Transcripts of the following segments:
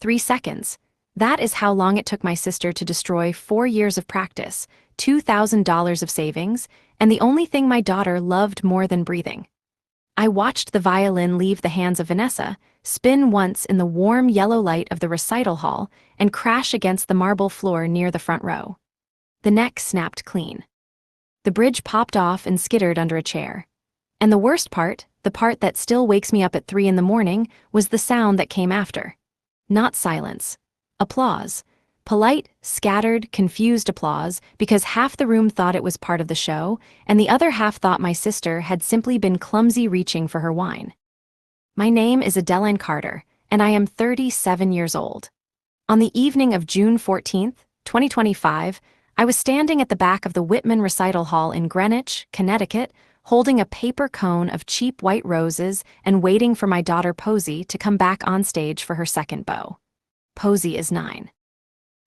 3 seconds. That is how long it took my sister to destroy 4 years of practice, $2,000 of savings, and the only thing my daughter loved more than breathing. I watched the violin leave the hands of Vanessa, spin once in the warm yellow light of the recital hall, and crash against the marble floor near the front row. The neck snapped clean. The bridge popped off and skittered under a chair. And the worst part, the part that still wakes me up at 3 in the morning, was the sound that came after. Not silence. Applause. Polite, scattered, confused applause, because half the room thought it was part of the show, and the other half thought my sister had simply been clumsy reaching for her wine. My name is Adeline Carter, and I am 37 years old. On the evening of June 14th, 2025, I was standing at the back of the Whitman Recital Hall in Greenwich, Connecticut, holding a paper cone of cheap white roses and waiting for my daughter Posey to come back on stage for her second bow. Posey is 9.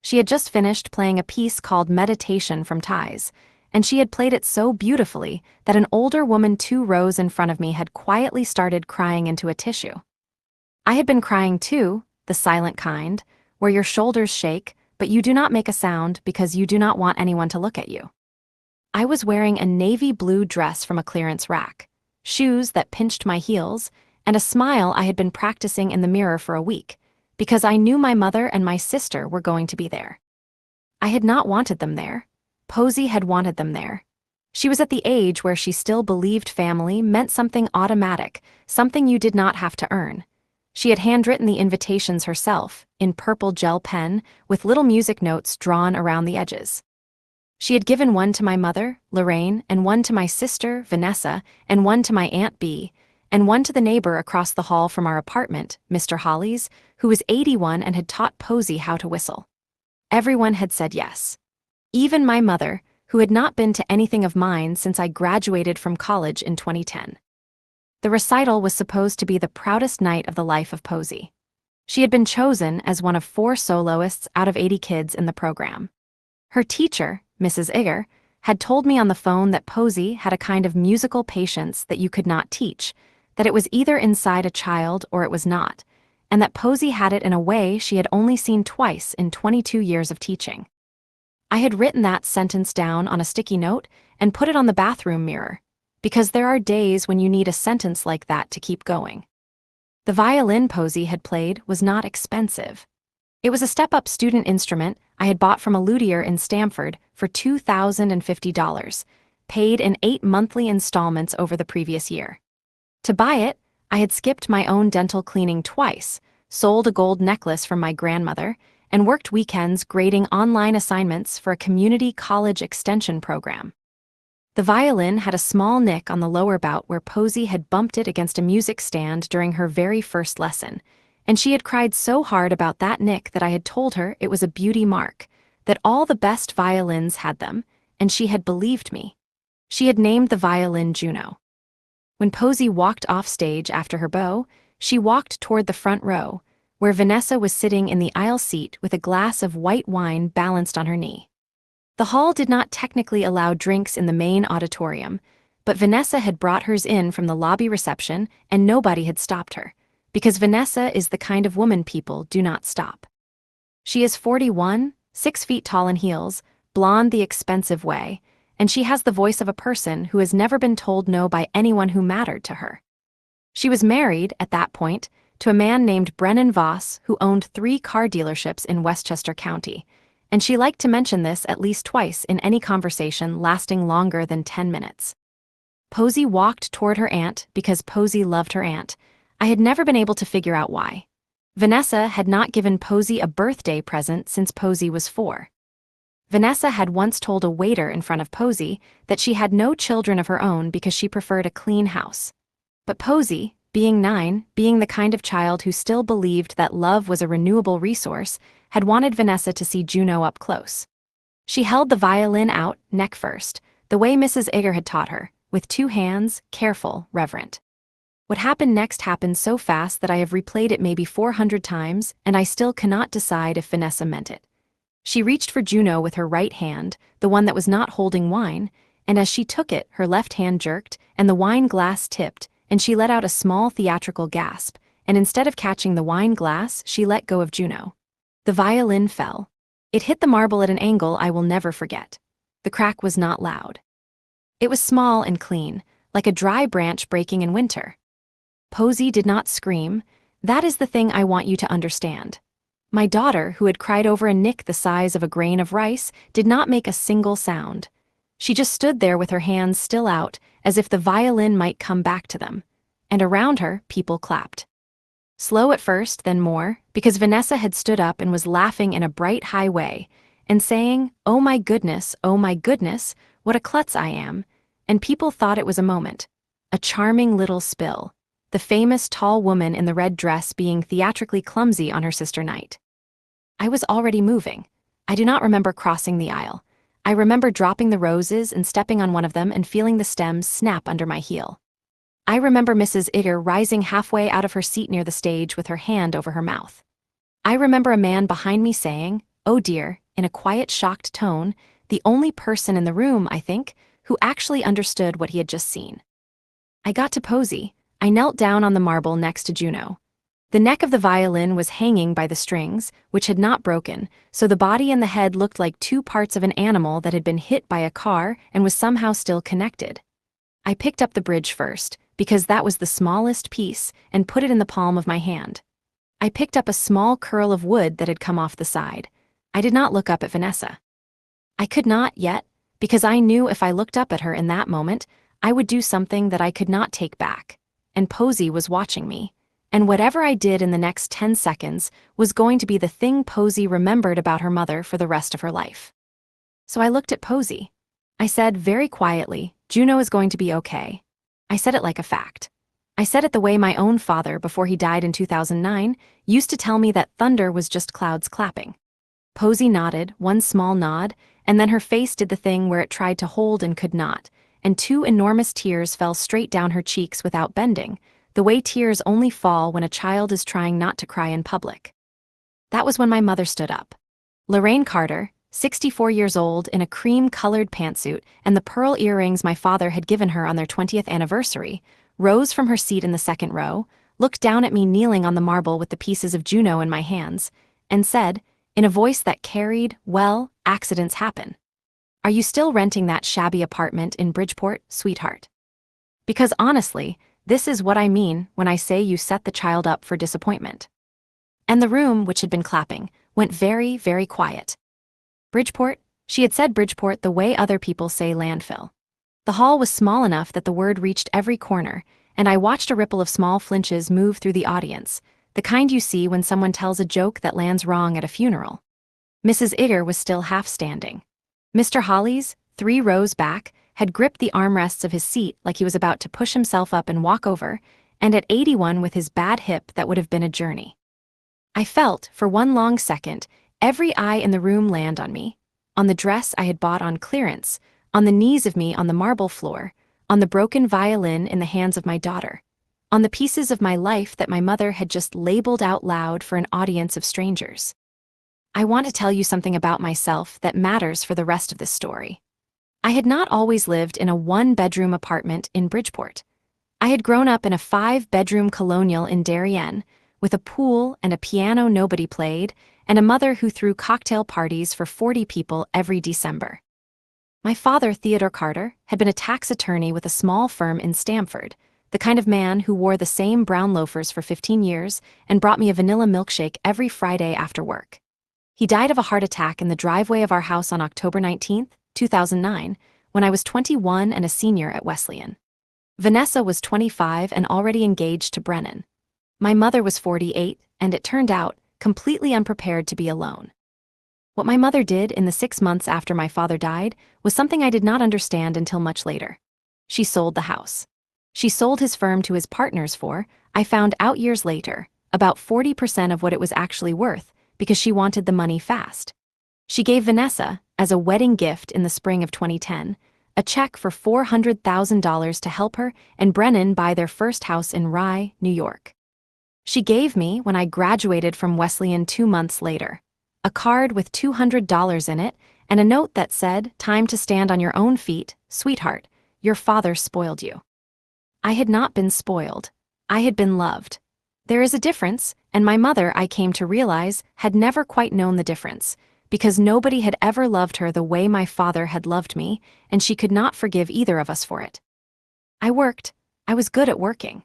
She had just finished playing a piece called Meditation from Ties, and she had played it so beautifully that an older woman 2 rows in front of me had quietly started crying into a tissue. I had been crying too, the silent kind, where your shoulders shake, but you do not make a sound because you do not want anyone to look at you. I was wearing a navy blue dress from a clearance rack, shoes that pinched my heels, and a smile I had been practicing in the mirror for a week, because I knew my mother and my sister were going to be there. I had not wanted them there. Posey had wanted them there. She was at the age where she still believed family meant something automatic, something you did not have to earn. She had handwritten the invitations herself, in purple gel pen, with little music notes drawn around the edges. She had given one to my mother, Lorraine, and one to my sister, Vanessa, and one to my Aunt Bee, and one to the neighbor across the hall from our apartment, Mr. Hollies, who was 81 and had taught Posey how to whistle. Everyone had said yes. Even my mother, who had not been to anything of mine since I graduated from college in 2010. The recital was supposed to be the proudest night of the life of Posey. She had been chosen as one of 4 soloists out of 80 kids in the program. Her teacher, Mrs. Igger, had told me on the phone that Posey had a kind of musical patience that you could not teach, that it was either inside a child or it was not, and that Posey had it in a way she had only seen twice in 22 years of teaching. I had written that sentence down on a sticky note and put it on the bathroom mirror, because there are days when you need a sentence like that to keep going. The violin Posey had played was not expensive. It was a step-up student instrument I had bought from a luthier in Stamford for $2,050, paid in 8 monthly installments over the previous year. To buy it, I had skipped my own dental cleaning twice, sold a gold necklace from my grandmother, and worked weekends grading online assignments for a community college extension program. The violin had a small nick on the lower bout where Posey had bumped it against a music stand during her very first lesson, and she had cried so hard about that nick that I had told her it was a beauty mark, that all the best violins had them, and she had believed me. She had named the violin Juno. When Posey walked off stage after her bow, she walked toward the front row, where Vanessa was sitting in the aisle seat with a glass of white wine balanced on her knee. The hall did not technically allow drinks in the main auditorium, but Vanessa had brought hers in from the lobby reception and nobody had stopped her, because Vanessa is the kind of woman people do not stop. She is 41, 6 feet tall in heels, blonde the expensive way, and she has the voice of a person who has never been told no by anyone who mattered to her. She was married, at that point, to a man named Brennan Voss who owned 3 car dealerships in Westchester County, and she liked to mention this at least twice in any conversation lasting longer than 10 minutes. Posey walked toward her aunt because Posey loved her aunt. I had never been able to figure out why. Vanessa had not given Posey a birthday present since Posey was 4. Vanessa had once told a waiter in front of Posey that she had no children of her own because she preferred a clean house. But Posey, being 9, being the kind of child who still believed that love was a renewable resource, had wanted Vanessa to see Juno up close. She held the violin out, neck first, the way Mrs. Igger had taught her, with 2 hands, careful, reverent. What happened next happened so fast that I have replayed it maybe 400 times, and I still cannot decide if Vanessa meant it. She reached for Juno with her right hand, the one that was not holding wine, and as she took it, her left hand jerked, and the wine glass tipped, and she let out a small theatrical gasp, and instead of catching the wine glass, she let go of Juno. The violin fell. It hit the marble at an angle I will never forget. The crack was not loud. It was small and clean, like a dry branch breaking in winter. Posey did not scream. That is the thing I want you to understand. My daughter, who had cried over a nick the size of a grain of rice, did not make a single sound. She just stood there with her hands still out, as if the violin might come back to them. And around her, people clapped. Slow at first, then more, because Vanessa had stood up and was laughing in a bright high way, and saying, oh my goodness, what a klutz I am," and people thought it was a moment. A charming little spill. The famous tall woman in the red dress being theatrically clumsy on her sister night. I was already moving. I do not remember crossing the aisle. I remember dropping the roses and stepping on one of them and feeling the stems snap under my heel. I remember Mrs. Igger rising halfway out of her seat near the stage with her hand over her mouth. I remember a man behind me saying, "Oh dear," in a quiet, shocked tone, the only person in the room, I think, who actually understood what he had just seen. I got to Posey. I knelt down on the marble next to Juno. The neck of the violin was hanging by the strings, which had not broken, so the body and the head looked like two parts of an animal that had been hit by a car and was somehow still connected. I picked up the bridge first, because that was the smallest piece, and put it in the palm of my hand. I picked up a small curl of wood that had come off the side. I did not look up at Vanessa. I could not yet, because I knew if I looked up at her in that moment, I would do something that I could not take back. And Posey was watching me, and whatever I did in the next 10 seconds was going to be the thing Posey remembered about her mother for the rest of her life. So I looked at Posey. I said very quietly, "Juno is going to be okay." I said it like a fact. I said it the way my own father, before he died in 2009, used to tell me that thunder was just clouds clapping. Posey nodded, one small nod, and then her face did the thing where it tried to hold and could not, and two enormous tears fell straight down her cheeks without bending, the way tears only fall when a child is trying not to cry in public. That was when my mother stood up. Lorraine Carter, 64 years old, in a cream-colored pantsuit and the pearl earrings my father had given her on their 20th anniversary, rose from her seat in the second row, looked down at me kneeling on the marble with the pieces of Juno in my hands, and said, in a voice that carried, "Well, accidents happen. Are you still renting that shabby apartment in Bridgeport, sweetheart? Because honestly, this is what I mean when I say you set the child up for disappointment." And the room, which had been clapping, went very, very quiet. Bridgeport? She had said Bridgeport the way other people say landfill. The hall was small enough that the word reached every corner, and I watched a ripple of small flinches move through the audience, the kind you see when someone tells a joke that lands wrong at a funeral. Mrs. Igger was still half standing. Mr. Hollies, 3 rows back, had gripped the armrests of his seat like he was about to push himself up and walk over, and at 81 with his bad hip that would have been a journey. I felt, for one long second, every eye in the room land on me, on the dress I had bought on clearance, on the knees of me on the marble floor, on the broken violin in the hands of my daughter, on the pieces of my life that my mother had just labeled out loud for an audience of strangers. I want to tell you something about myself that matters for the rest of this story. I had not always lived in a 1-bedroom apartment in Bridgeport. I had grown up in a 5-bedroom colonial in Darien, with a pool and a piano nobody played, and a mother who threw cocktail parties for 40 people every December. My father, Theodore Carter, had been a tax attorney with a small firm in Stamford, the kind of man who wore the same brown loafers for 15 years and brought me a vanilla milkshake every Friday after work. He died of a heart attack in the driveway of our house on October 19, 2009, when I was 21 and a senior at Wesleyan. Vanessa was 25 and already engaged to Brennan. My mother was 48, and it turned out, completely unprepared to be alone. What my mother did in the 6 months after my father died was something I did not understand until much later. She sold the house. She sold his firm to his partners for, I found out years later, about 40% of what it was actually worth, because she wanted the money fast. She gave Vanessa, as a wedding gift in the spring of 2010, a check for $400,000 to help her and Brennan buy their first house in Rye, New York. She gave me, when I graduated from Wesleyan 2 months later, a card with $200 in it and a note that said, "Time to stand on your own feet, sweetheart. Your father spoiled you." I had not been spoiled. I had been loved. There is a difference, and my mother, I came to realize, had never quite known the difference, because nobody had ever loved her the way my father had loved me, and she could not forgive either of us for it. I worked. I was good at working.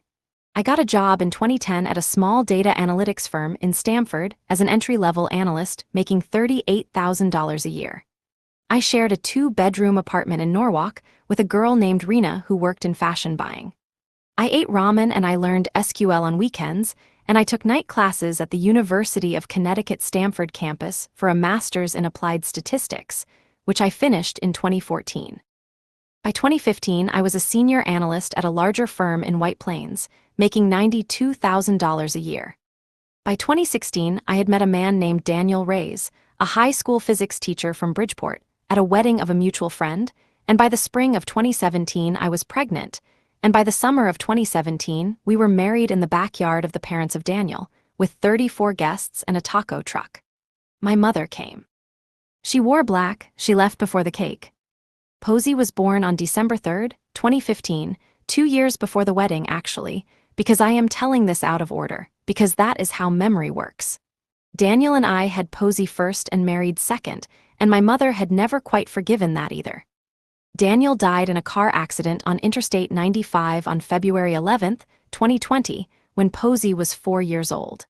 I got a job in 2010 at a small data analytics firm in Stamford as an entry-level analyst, making $38,000 a year. I shared a 2-bedroom apartment in Norwalk with a girl named Rena who worked in fashion buying. I ate ramen and I learned SQL on weekends, and I took night classes at the University of Connecticut Stamford campus for a master's in applied statistics, which I finished in 2014. By 2015, I was a senior analyst at a larger firm in White Plains, making $92,000 a year. By 2016, I had met a man named Daniel Reyes, a high school physics teacher from Bridgeport, at a wedding of a mutual friend, and by the spring of 2017, I was pregnant, and by the summer of 2017, we were married in the backyard of the parents of Daniel, with 34 guests and a taco truck. My mother came. She wore black, she left before the cake. Posey was born on December 3, 2015, 2 years before the wedding actually, because I am telling this out of order, because that is how memory works. Daniel and I had Posey first and married second, and my mother had never quite forgiven that either. Daniel died in a car accident on Interstate 95 on February 11, 2020, when Posey was 4 years old.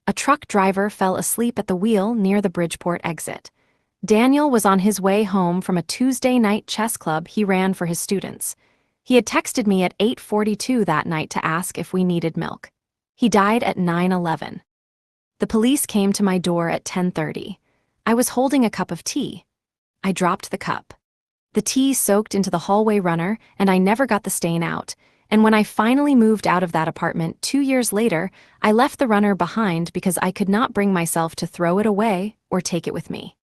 A truck driver fell asleep at the wheel near the Bridgeport exit. Daniel was on his way home from a Tuesday night chess club he ran for his students. He had texted me at 8:42 that night to ask if we needed milk. He died at 9:11. The police came to my door at 10:30. I was holding a cup of tea. I dropped the cup. The tea soaked into the hallway runner, and I never got the stain out, and when I finally moved out of that apartment 2 years later, I left the runner behind because I could not bring myself to throw it away or take it with me.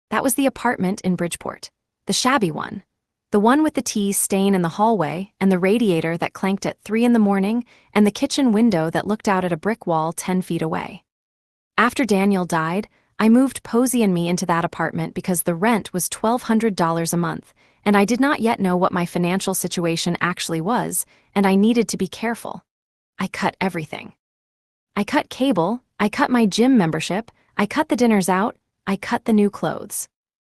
That was the apartment in Bridgeport, the shabby one, the one with the tea stain in the hallway and the radiator that clanked at 3 in the morning and the kitchen window that looked out at a brick wall 10 feet away. After Daniel died, I moved Posey and me into that apartment because the rent was $1,200 a month, and I did not yet know what my financial situation actually was, and I needed to be careful. I cut everything. I cut cable, I cut my gym membership, I cut the dinners out, I cut the new clothes.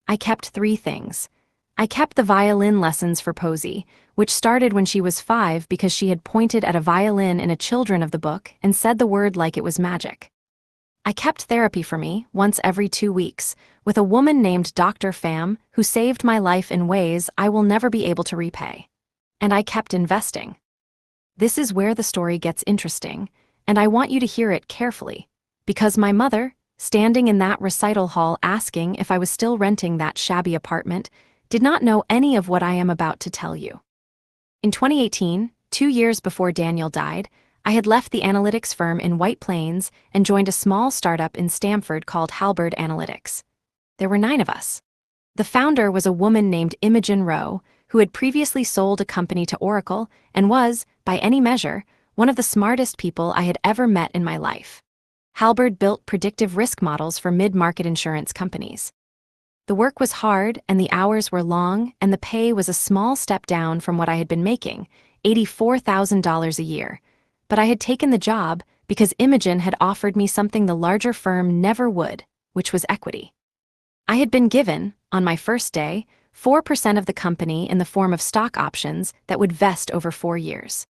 I kept 3 things. I kept the violin lessons for Posey, which started when she was 5 because she had pointed at a violin in a children of the book and said the word like it was magic. I kept therapy for me once every 2 weeks with a woman named Dr. Pham who saved my life in ways I will never be able to repay. And I kept investing. This is where the story gets interesting, and I want you to hear it carefully, because my mother, standing in that recital hall asking if I was still renting that shabby apartment, did not know any of what I am about to tell you. In 2018, 2 years before Daniel died, I had left the analytics firm in White Plains and joined a small startup in Stamford called Halberd Analytics. There were 9 of us. The founder was a woman named Imogen Rowe, who had previously sold a company to Oracle and was, by any measure, one of the smartest people I had ever met in my life. Halberd built predictive risk models for mid-market insurance companies. The work was hard and the hours were long and the pay was a small step down from what I had been making, $84,000 a year. But I had taken the job because Imogen had offered me something the larger firm never would, which was equity. I had been given, on my first day, 4% of the company in the form of stock options that would vest over 4 years.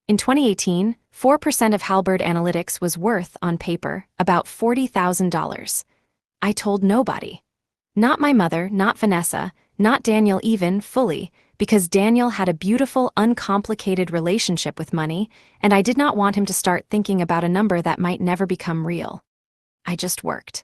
In 2018, 4% of Halberd Analytics was worth, on paper, about $40,000. I told nobody. Not my mother, not Vanessa, not Daniel even, fully, because Daniel had a beautiful, uncomplicated relationship with money, and I did not want him to start thinking about a number that might never become real. I just worked.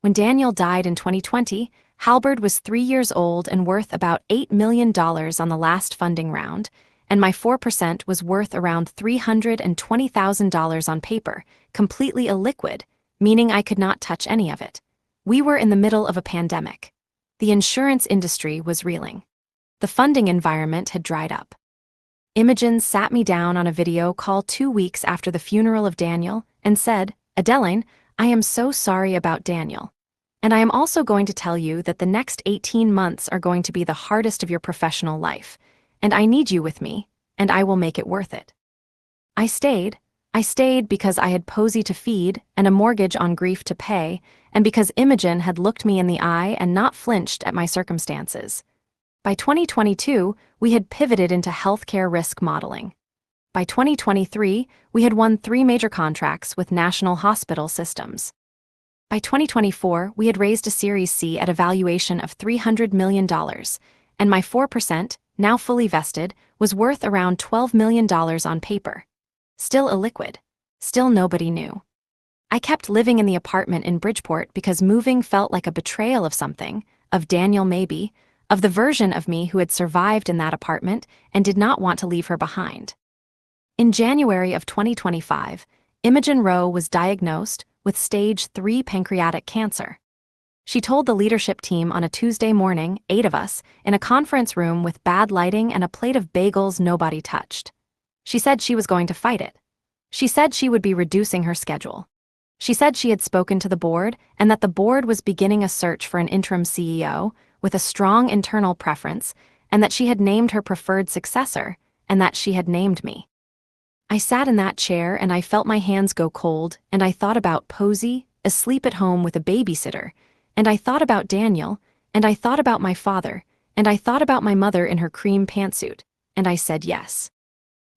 When Daniel died in 2020, Halberd was 3 years old and worth about $8 million on the last funding round, and my 4% was worth around $320,000 on paper, completely illiquid, meaning I could not touch any of it. We were in the middle of a pandemic. The insurance industry was reeling. The funding environment had dried up. Imogen sat me down on a video call 2 weeks after the funeral of Daniel and said, "Adeline, I am so sorry about Daniel. And I am also going to tell you that the next 18 months are going to be the hardest of your professional life, and I need you with me, and I will make it worth it." I stayed. I stayed because I had Posey to feed and a mortgage on grief to pay, and because Imogen had looked me in the eye and not flinched at my circumstances. By 2022, we had pivoted into healthcare risk modeling. By 2023, we had won 3 major contracts with national hospital systems. By 2024, we had raised a Series C at a valuation of $300 million, and my 4%, now fully vested, was worth around $12 million on paper. Still illiquid. Still nobody knew. I kept living in the apartment in Bridgeport because moving felt like a betrayal of something, of Daniel maybe, of the version of me who had survived in that apartment and did not want to leave her behind. In January of 2025, Imogen Rowe was diagnosed with stage 3 pancreatic cancer. She told the leadership team on a Tuesday morning, 8 of us, in a conference room with bad lighting and a plate of bagels nobody touched. She said she was going to fight it. She said she would be reducing her schedule. She said she had spoken to the board and that the board was beginning a search for an interim CEO with a strong internal preference, and that she had named her preferred successor, and that she had named me. I sat in that chair and I felt my hands go cold, and I thought about Posey, asleep at home with a babysitter, and I thought about Daniel, and I thought about my father, and I thought about my mother in her cream pantsuit, and I said yes.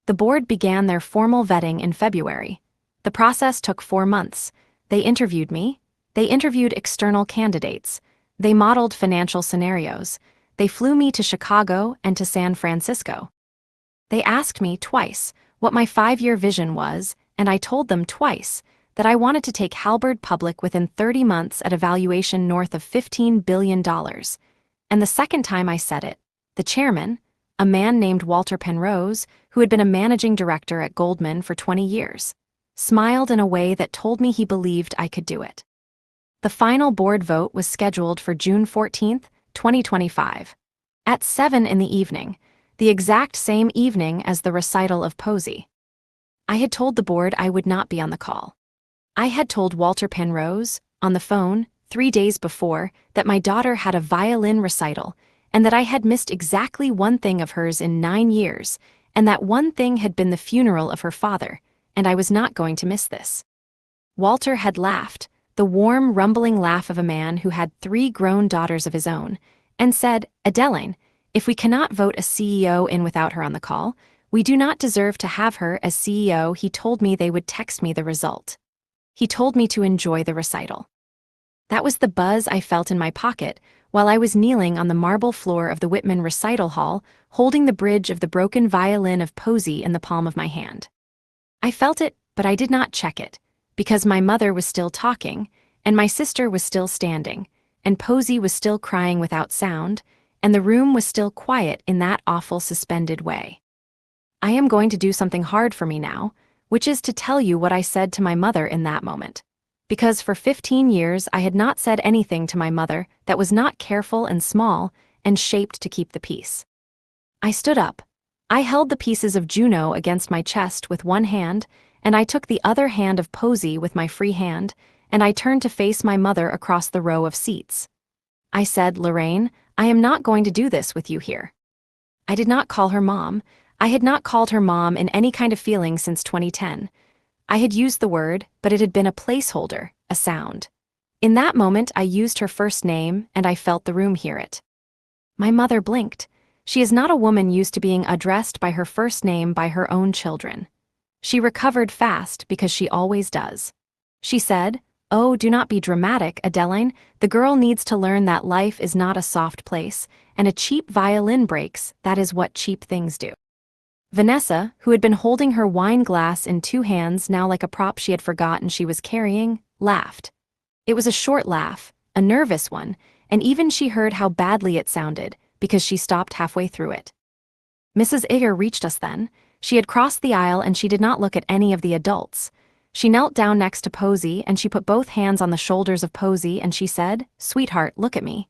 The board began their formal vetting in February. The process took 4 months. They interviewed me. They interviewed external candidates. They modeled financial scenarios. They flew me to Chicago and to San Francisco. They asked me twice what my 5-year vision was, and I told them twice that I wanted to take Halberd public within 30 months at a valuation north of $15 billion. And the second time I said it, the chairman, a man named Walter Penrose, who had been a managing director at Goldman for 20 years, smiled in a way that told me he believed I could do it. The final board vote was scheduled for June 14, 2025. At 7 in the evening, the exact same evening as the recital of Posey. I had told the board I would not be on the call. I had told Walter Penrose, on the phone, 3 days before, that my daughter had a violin recital, and that I had missed exactly one thing of hers in 9 years, and that one thing had been the funeral of her father, and I was not going to miss this. Walter had laughed, the warm, rumbling laugh of a man who had 3 grown daughters of his own, and said, "Adeline, if we cannot vote a CEO in without her on the call, we do not deserve to have her as CEO." He told me they would text me the result. He told me to enjoy the recital. That was the buzz I felt in my pocket while I was kneeling on the marble floor of the Whitman Recital Hall, holding the bridge of the broken violin of Posey in the palm of my hand. I felt it, but I did not check it, because my mother was still talking, and my sister was still standing, and Posey was still crying without sound, and the room was still quiet in that awful suspended way. I am going to do something hard for me now, which is to tell you what I said to my mother in that moment. Because for 15 years I had not said anything to my mother that was not careful and small and shaped to keep the peace. I stood up. I held the pieces of Juno against my chest with one hand, and I took the other hand of Posey with my free hand, and I turned to face my mother across the row of seats. I said, "Lorraine, I am not going to do this with you here." I did not call her mom. I had not called her mom in any kind of feeling since 2010. I had used the word, but it had been a placeholder, a sound. In that moment I used her first name, and I felt the room hear it. My mother blinked. She is not a woman used to being addressed by her first name by her own children. She recovered fast because she always does. She said, "Oh, do not be dramatic, Adeline. The girl needs to learn that life is not a soft place, and a cheap violin breaks, that is what cheap things do." Vanessa, who had been holding her wine glass in 2 hands now like a prop she had forgotten she was carrying, laughed. It was a short laugh, a nervous one, and even she heard how badly it sounded, because she stopped halfway through it. Mrs. Igger reached us then. She had crossed the aisle and she did not look at any of the adults. She knelt down next to Posey and she put both hands on the shoulders of Posey and she said, "Sweetheart, look at me."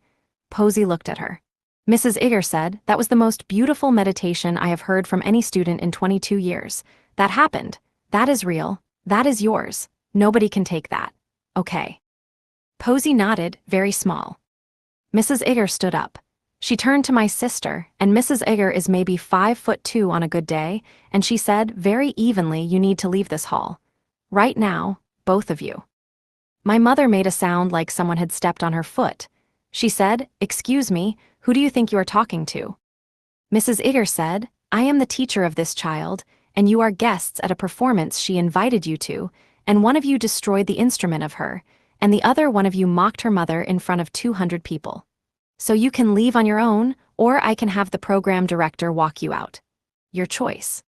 Posey looked at her. Mrs. Igger said, "That was the most beautiful meditation I have heard from any student in 22 years. That happened. That is real. That is yours. Nobody can take that. Okay." Posey nodded, very small. Mrs. Igger stood up. She turned to my sister, and Mrs. Igger is maybe 5'2" on a good day, and she said, very evenly, "You need to leave this hall. Right now, both of you." My mother made a sound like someone had stepped on her foot. She said, "Excuse me, who do you think you are talking to?" Mrs. Igger said, "I am the teacher of this child, and you are guests at a performance she invited you to, and one of you destroyed the instrument of her, and the other one of you mocked her mother in front of 200 people. So you can leave on your own, or I can have the program director walk you out. Your choice."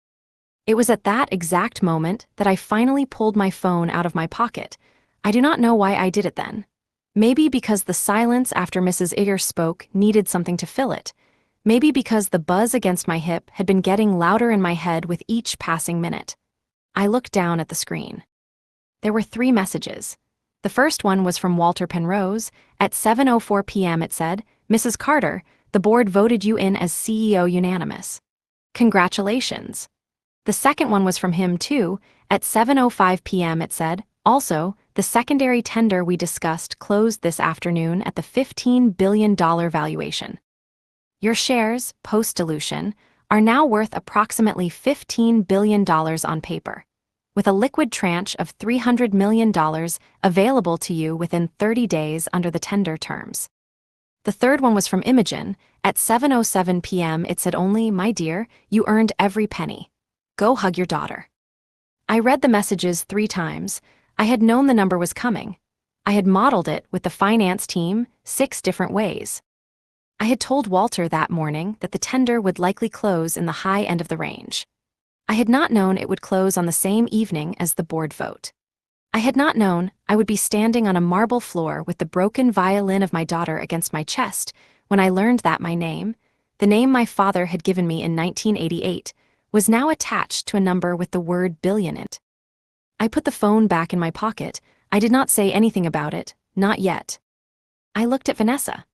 It was at that exact moment that I finally pulled my phone out of my pocket. I do not know why I did it then. Maybe because the silence after Mrs. Igger spoke needed something to fill it. Maybe because the buzz against my hip had been getting louder in my head with each passing minute. I looked down at the screen. There were 3 messages. The first one was from Walter Penrose. At 7:04 p.m. it said, "Mrs. Carter, the board voted you in as CEO unanimous. Congratulations." The second one was from him too. At 7:05 p.m. it said, "Also, the secondary tender we discussed closed this afternoon at the $15 billion valuation. Your shares, post-dilution, are now worth approximately $15 billion on paper, with a liquid tranche of $300 million available to you within 30 days under the tender terms." The third one was from Imogen. At 7:07 p.m. it said only, "My dear, you earned every penny. Go hug your daughter." I read the messages 3 times. I had known the number was coming. I had modeled it with the finance team 6 different ways. I had told Walter that morning that the tender would likely close in the high end of the range. I had not known it would close on the same evening as the board vote. I had not known I would be standing on a marble floor with the broken violin of my daughter against my chest when I learned that my name, the name my father had given me in 1988, was now attached to a number with the word billion in it. I put the phone back in my pocket. I did not say anything about it, not yet. I looked at Vanessa.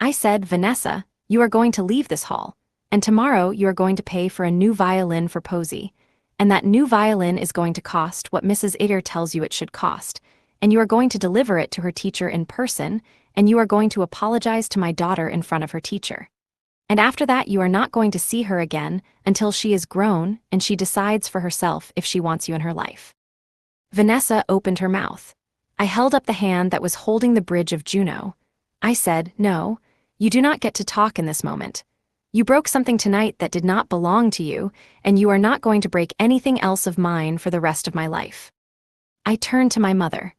I said, "Vanessa, you are going to leave this hall, and tomorrow you are going to pay for a new violin for Posey, and that new violin is going to cost what Mrs. Igger tells you it should cost, and you are going to deliver it to her teacher in person, and you are going to apologize to my daughter in front of her teacher. And after that you are not going to see her again until she is grown and she decides for herself if she wants you in her life." Vanessa opened her mouth. I held up the hand that was holding the bridge of Juno. I said, "No, you do not get to talk in this moment. You broke something tonight that did not belong to you, and you are not going to break anything else of mine for the rest of my life." I turned to my mother.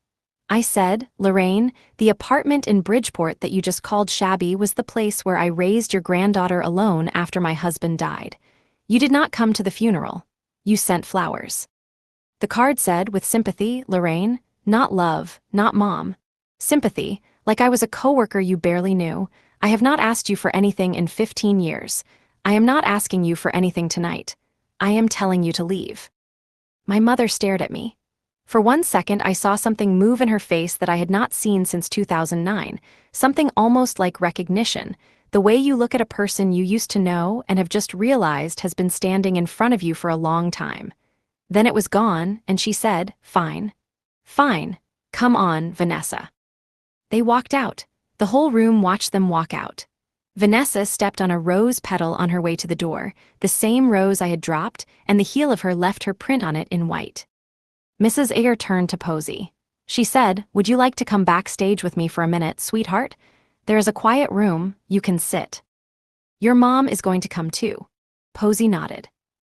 I said, "Lorraine, the apartment in Bridgeport that you just called shabby was the place where I raised your granddaughter alone after my husband died. You did not come to the funeral. You sent flowers." The card said, with sympathy, "Lorraine, not love, not mom. Sympathy, like I was a coworker you barely knew. I have not asked you for anything in 15 years. I am not asking you for anything tonight. I am telling you to leave." My mother stared at me. For 1 second I saw something move in her face that I had not seen since 2009, something almost like recognition, the way you look at a person you used to know and have just realized has been standing in front of you for a long time. Then it was gone, and she said, "Fine. Fine. Come on, Vanessa." They walked out. The whole room watched them walk out. Vanessa stepped on a rose petal on her way to the door, the same rose I had dropped, and the heel of her left her print on it in white. Mrs. Igger turned to Posey. She said, "Would you like to come backstage with me for a minute, sweetheart? There is a quiet room, you can sit. Your mom is going to come too." Posey nodded.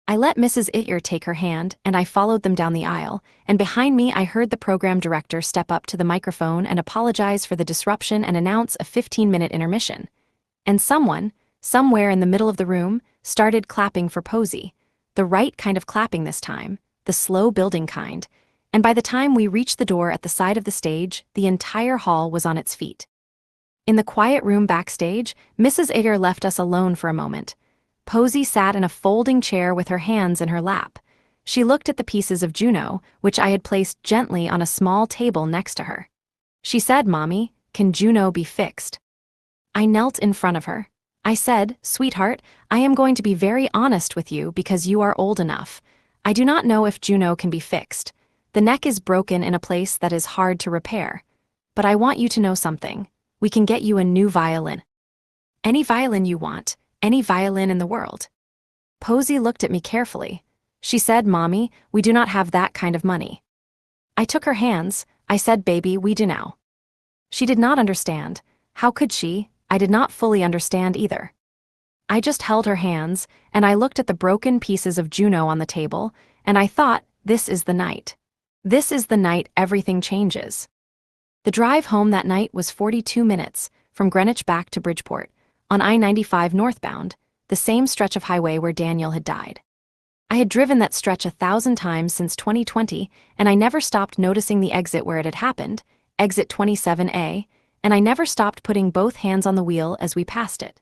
I let Mrs. Igger take her hand, and I followed them down the aisle, and behind me I heard the program director step up to the microphone and apologize for the disruption and announce a 15-minute intermission. And someone, somewhere in the middle of the room, started clapping for Posey, the right kind of clapping this time, the slow building kind, and by the time we reached the door at the side of the stage, the entire hall was on its feet. In the quiet room backstage, Mrs. Igger left us alone for a moment. Posey sat in a folding chair with her hands in her lap. She looked at the pieces of Juno, which I had placed gently on a small table next to her. She said, "Mommy, can Juno be fixed?" I knelt in front of her. I said, "Sweetheart, I am going to be very honest with you because you are old enough. I do not know if Juno can be fixed. The neck is broken in a place that is hard to repair. But I want you to know something. We can get you a new violin. Any violin you want. Any violin in the world." Posey looked at me carefully. She said, "Mommy, we do not have that kind of money." I took her hands. I said, baby, we do now. She did not understand. How could she? I did not fully understand either. I just held her hands, and I looked at the broken pieces of Juno on the table, and I thought, this is the night. This is the night everything changes. The drive home that night was 42 minutes, from Greenwich back to Bridgeport, on I-95 northbound, the same stretch of highway where Daniel had died. I had driven that stretch 1,000 times since 2020, and I never stopped noticing the exit where it had happened, exit 27A, and I never stopped putting both hands on the wheel as we passed it.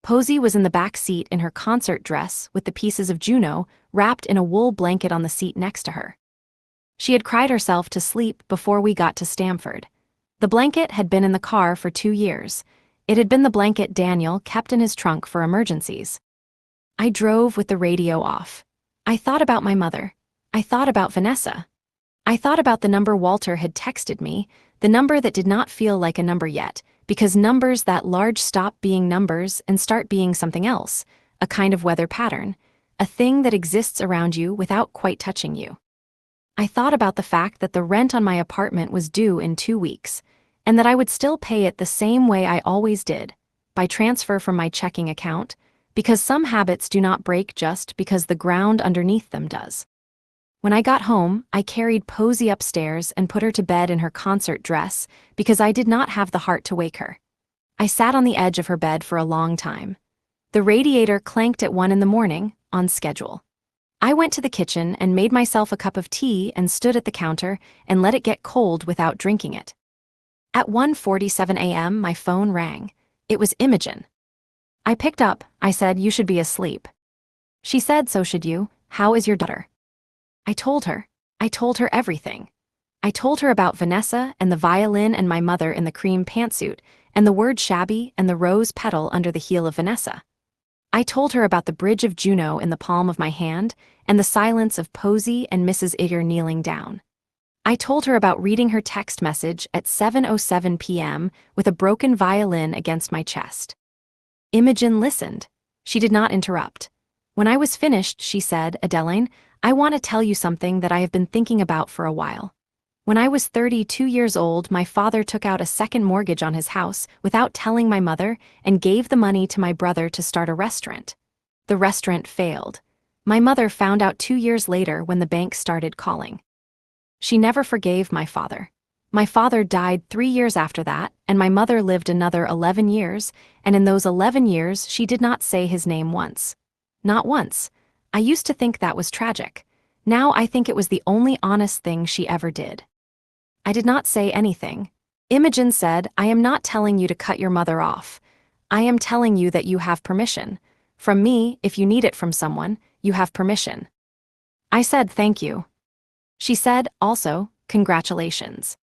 Posey was in the back seat in her concert dress with the pieces of Juno wrapped in a wool blanket on the seat next to her. She had cried herself to sleep before we got to Stamford. The blanket had been in the car for 2 years. It had been the blanket Daniel kept in his trunk for emergencies. I drove with the radio off. I thought about my mother. I thought about Vanessa. I thought about the number Walter had texted me, the number that did not feel like a number yet, because numbers that large stop being numbers and start being something else, a kind of weather pattern, a thing that exists around you without quite touching you. I thought about the fact that the rent on my apartment was due in 2 weeks, and that I would still pay it the same way I always did, by transfer from my checking account, because some habits do not break just because the ground underneath them does. When I got home, I carried Posey upstairs and put her to bed in her concert dress because I did not have the heart to wake her. I sat on the edge of her bed for a long time. The radiator clanked at 1 in the morning, on schedule. I went to the kitchen and made myself a cup of tea and stood at the counter and let it get cold without drinking it. At 1:47 a.m., my phone rang. It was Imogen. I picked up. I said, you should be asleep. She said, so should you. How is your daughter? I told her everything. I told her about Vanessa and the violin and my mother in the cream pantsuit and the word shabby and the rose petal under the heel of Vanessa. I told her about the bridge of Juno in the palm of my hand and the silence of Posey and Mrs. Igger kneeling down. I told her about reading her text message at 7:07 p.m. with a broken violin against my chest. Imogen listened. She did not interrupt. When I was finished, she said, Adeline, I want to tell you something that I have been thinking about for a while. When I was 32 years old, my father took out a second mortgage on his house without telling my mother and gave the money to my brother to start a restaurant. The restaurant failed. My mother found out 2 years later when the bank started calling. She never forgave my father. My father died 3 years after that, and my mother lived another 11 years, and in those 11 years she did not say his name once. Not once. I used to think that was tragic. Now I think it was the only honest thing she ever did. I did not say anything. Imogen said, I am not telling you to cut your mother off. I am telling you that you have permission. From me, if you need it from someone, you have permission. I said thank you. She said, also, congratulations.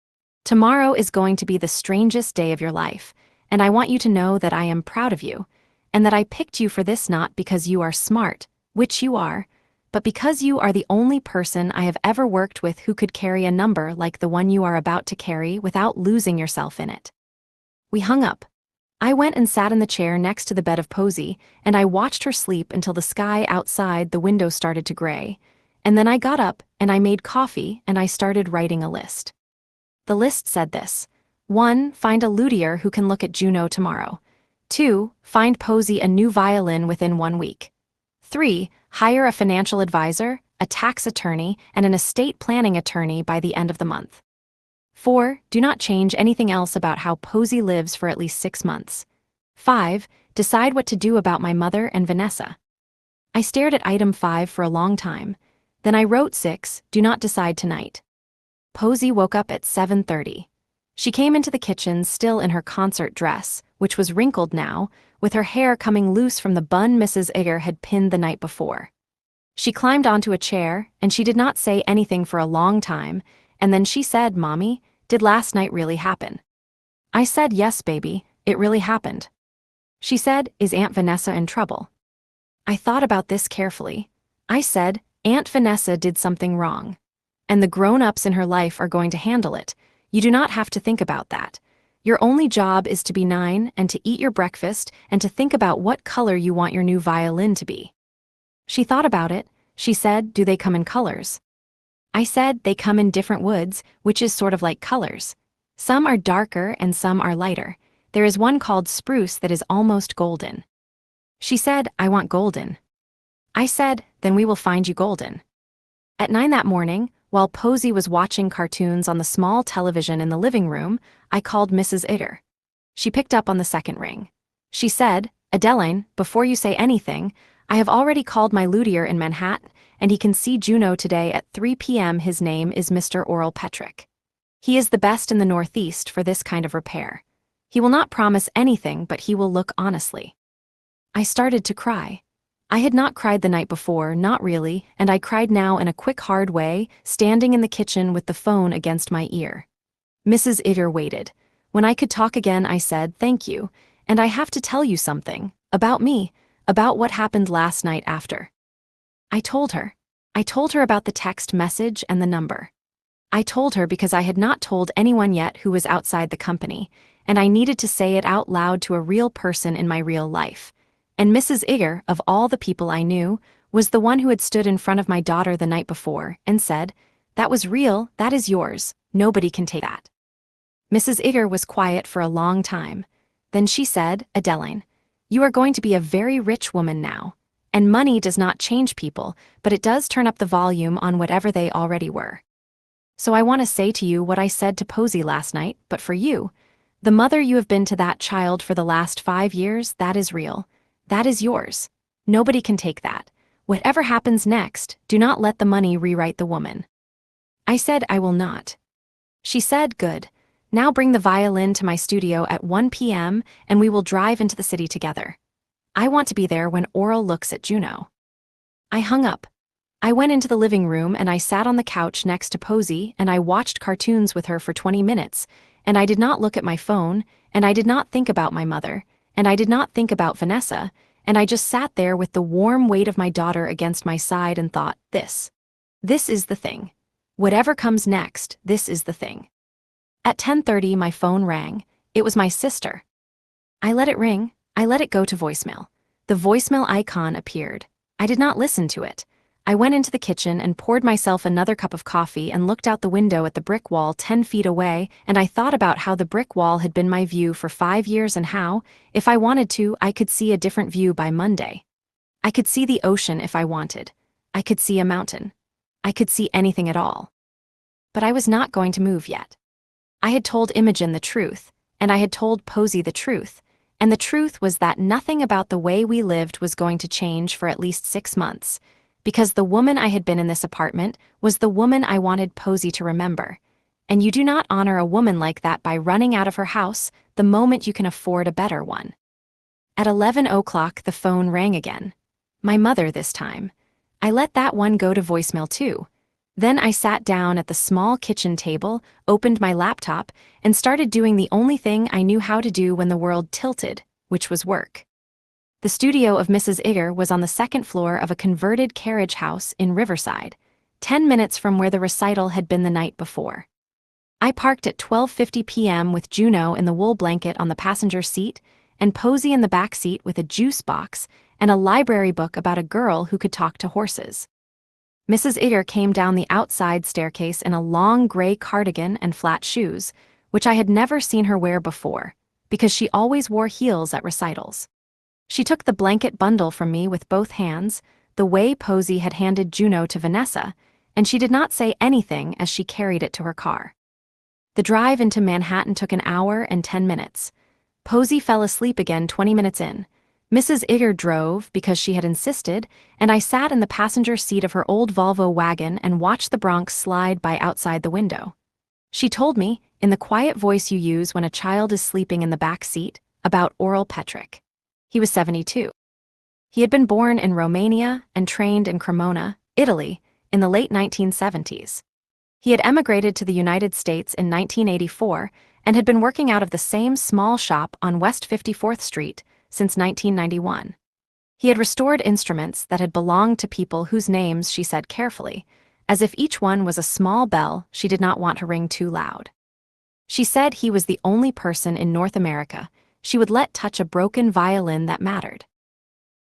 Tomorrow is going to be the strangest day of your life, and I want you to know that I am proud of you, and that I picked you for this not because you are smart, which you are, but because you are the only person I have ever worked with who could carry a number like the one you are about to carry without losing yourself in it. We hung up. I went and sat in the chair next to the bed of Posey, and I watched her sleep until the sky outside the window started to gray, and then I got up and I made coffee and I started writing a list. The list said this: 1. Find a luthier who can look at Juno tomorrow. 2. Find Posey a new violin within 1 week. 3. Hire a financial advisor, a tax attorney, and an estate planning attorney by the end of the month. 4. Do not change anything else about how Posey lives for at least 6 months. 5. Decide what to do about my mother and Vanessa. I stared at item 5 for a long time. Then I wrote 6. Do not decide tonight. Posey woke up at 7:30. She came into the kitchen still in her concert dress, which was wrinkled now, with her hair coming loose from the bun Mrs. Igger had pinned the night before. She climbed onto a chair, and she did not say anything for a long time, and then she said, Mommy, did last night really happen? I said, yes, baby, it really happened. She said, is Aunt Vanessa in trouble? I thought about this carefully. I said, Aunt Vanessa did something wrong. And the grown-ups in her life are going to handle it. You do not have to think about that. Your only job is to be 9 and to eat your breakfast and to think about what color you want your new violin to be. She thought about it. She said, do they come in colors? I said they come in different woods, which is sort of like colors. Some are darker and some are lighter. There is one called spruce that is almost golden. She said, I want golden. I said, then we will find you golden. At 9 that morning, while Posey was watching cartoons on the small television in the living room, I called Mrs. Igger. She picked up on the second ring. She said, Adeline, before you say anything, I have already called my luthier in Manhattan, and he can see Juno today at 3 p.m. His name is Mr. Oral Petrick. He is the best in the Northeast for this kind of repair. He will not promise anything, but he will look honestly. I started to cry. I had not cried the night before, not really, and I cried now in a quick, hard way, standing in the kitchen with the phone against my ear. Mrs. Igger waited. When I could talk again, I said, thank you, and I have to tell you something, about me, about what happened last night after. I told her. I told her about the text message and the number. I told her because I had not told anyone yet who was outside the company, and I needed to say it out loud to a real person in my real life. And Mrs. Igger, of all the people I knew, was the one who had stood in front of my daughter the night before and said, that was real, that is yours, nobody can take that. Mrs. Igger was quiet for a long time. Then she said, Adeline, you are going to be a very rich woman now. And money does not change people, but it does turn up the volume on whatever they already were. So I want to say to you what I said to Posey last night, but for you, the mother you have been to that child for the last 5 years, that is real. That is yours. Nobody can take that. Whatever happens next, do not let the money rewrite the woman. I said I will not. She said, good. Now bring the violin to my studio at 1 p.m. and we will drive into the city together. I want to be there when Oral looks at Juno. I hung up. I went into the living room and I sat on the couch next to Posey and I watched cartoons with her for 20 minutes, and I did not look at my phone, and I did not think about my mother, and I did not think about Vanessa, and I just sat there with the warm weight of my daughter against my side and thought, this is the thing. Whatever comes next, this is the thing. At 10:30 my phone rang. It was my sister. I let it ring. I let it go to voicemail. The voicemail icon appeared. I did not listen to it. I went into the kitchen and poured myself another cup of coffee and looked out the window at the brick wall 10 feet away, and I thought about how the brick wall had been my view for 5 years and how, if I wanted to, I could see a different view by Monday. I could see the ocean if I wanted. I could see a mountain. I could see anything at all. But I was not going to move yet. I had told Imogen the truth, and I had told Posey the truth, and the truth was that nothing about the way we lived was going to change for at least 6 months. Because the woman I had been in this apartment was the woman I wanted Posey to remember. And you do not honor a woman like that by running out of her house the moment you can afford a better one. At 11 o'clock the phone rang again. My mother this time. I let that one go to voicemail too. Then I sat down at the small kitchen table, opened my laptop, and started doing the only thing I knew how to do when the world tilted, which was work. The studio of Mrs. Igger was on the second floor of a converted carriage house in Riverside, 10 minutes from where the recital had been the night before. I parked at 12:50 p.m. with Juno in the wool blanket on the passenger seat and Posey in the back seat with a juice box and a library book about a girl who could talk to horses. Mrs. Igger came down the outside staircase in a long gray cardigan and flat shoes, which I had never seen her wear before, because she always wore heels at recitals. She took the blanket bundle from me with both hands, the way Posey had handed Juno to Vanessa, and she did not say anything as she carried it to her car. The drive into Manhattan took an hour and 10 minutes. Posey fell asleep again 20 minutes in. Mrs. Igger drove because she had insisted, and I sat in the passenger seat of her old Volvo wagon and watched the Bronx slide by outside the window. She told me, in the quiet voice you use when a child is sleeping in the back seat, about Oral Petrick. He was 72. He had been born in Romania and trained in Cremona, Italy, in the late 1970s. He had emigrated to the United States in 1984 and had been working out of the same small shop on West 54th Street since 1991. He had restored instruments that had belonged to people whose names she said carefully, as if each one was a small bell she did not want to ring too loud. She said he was the only person in North America she would let touch a broken violin that mattered.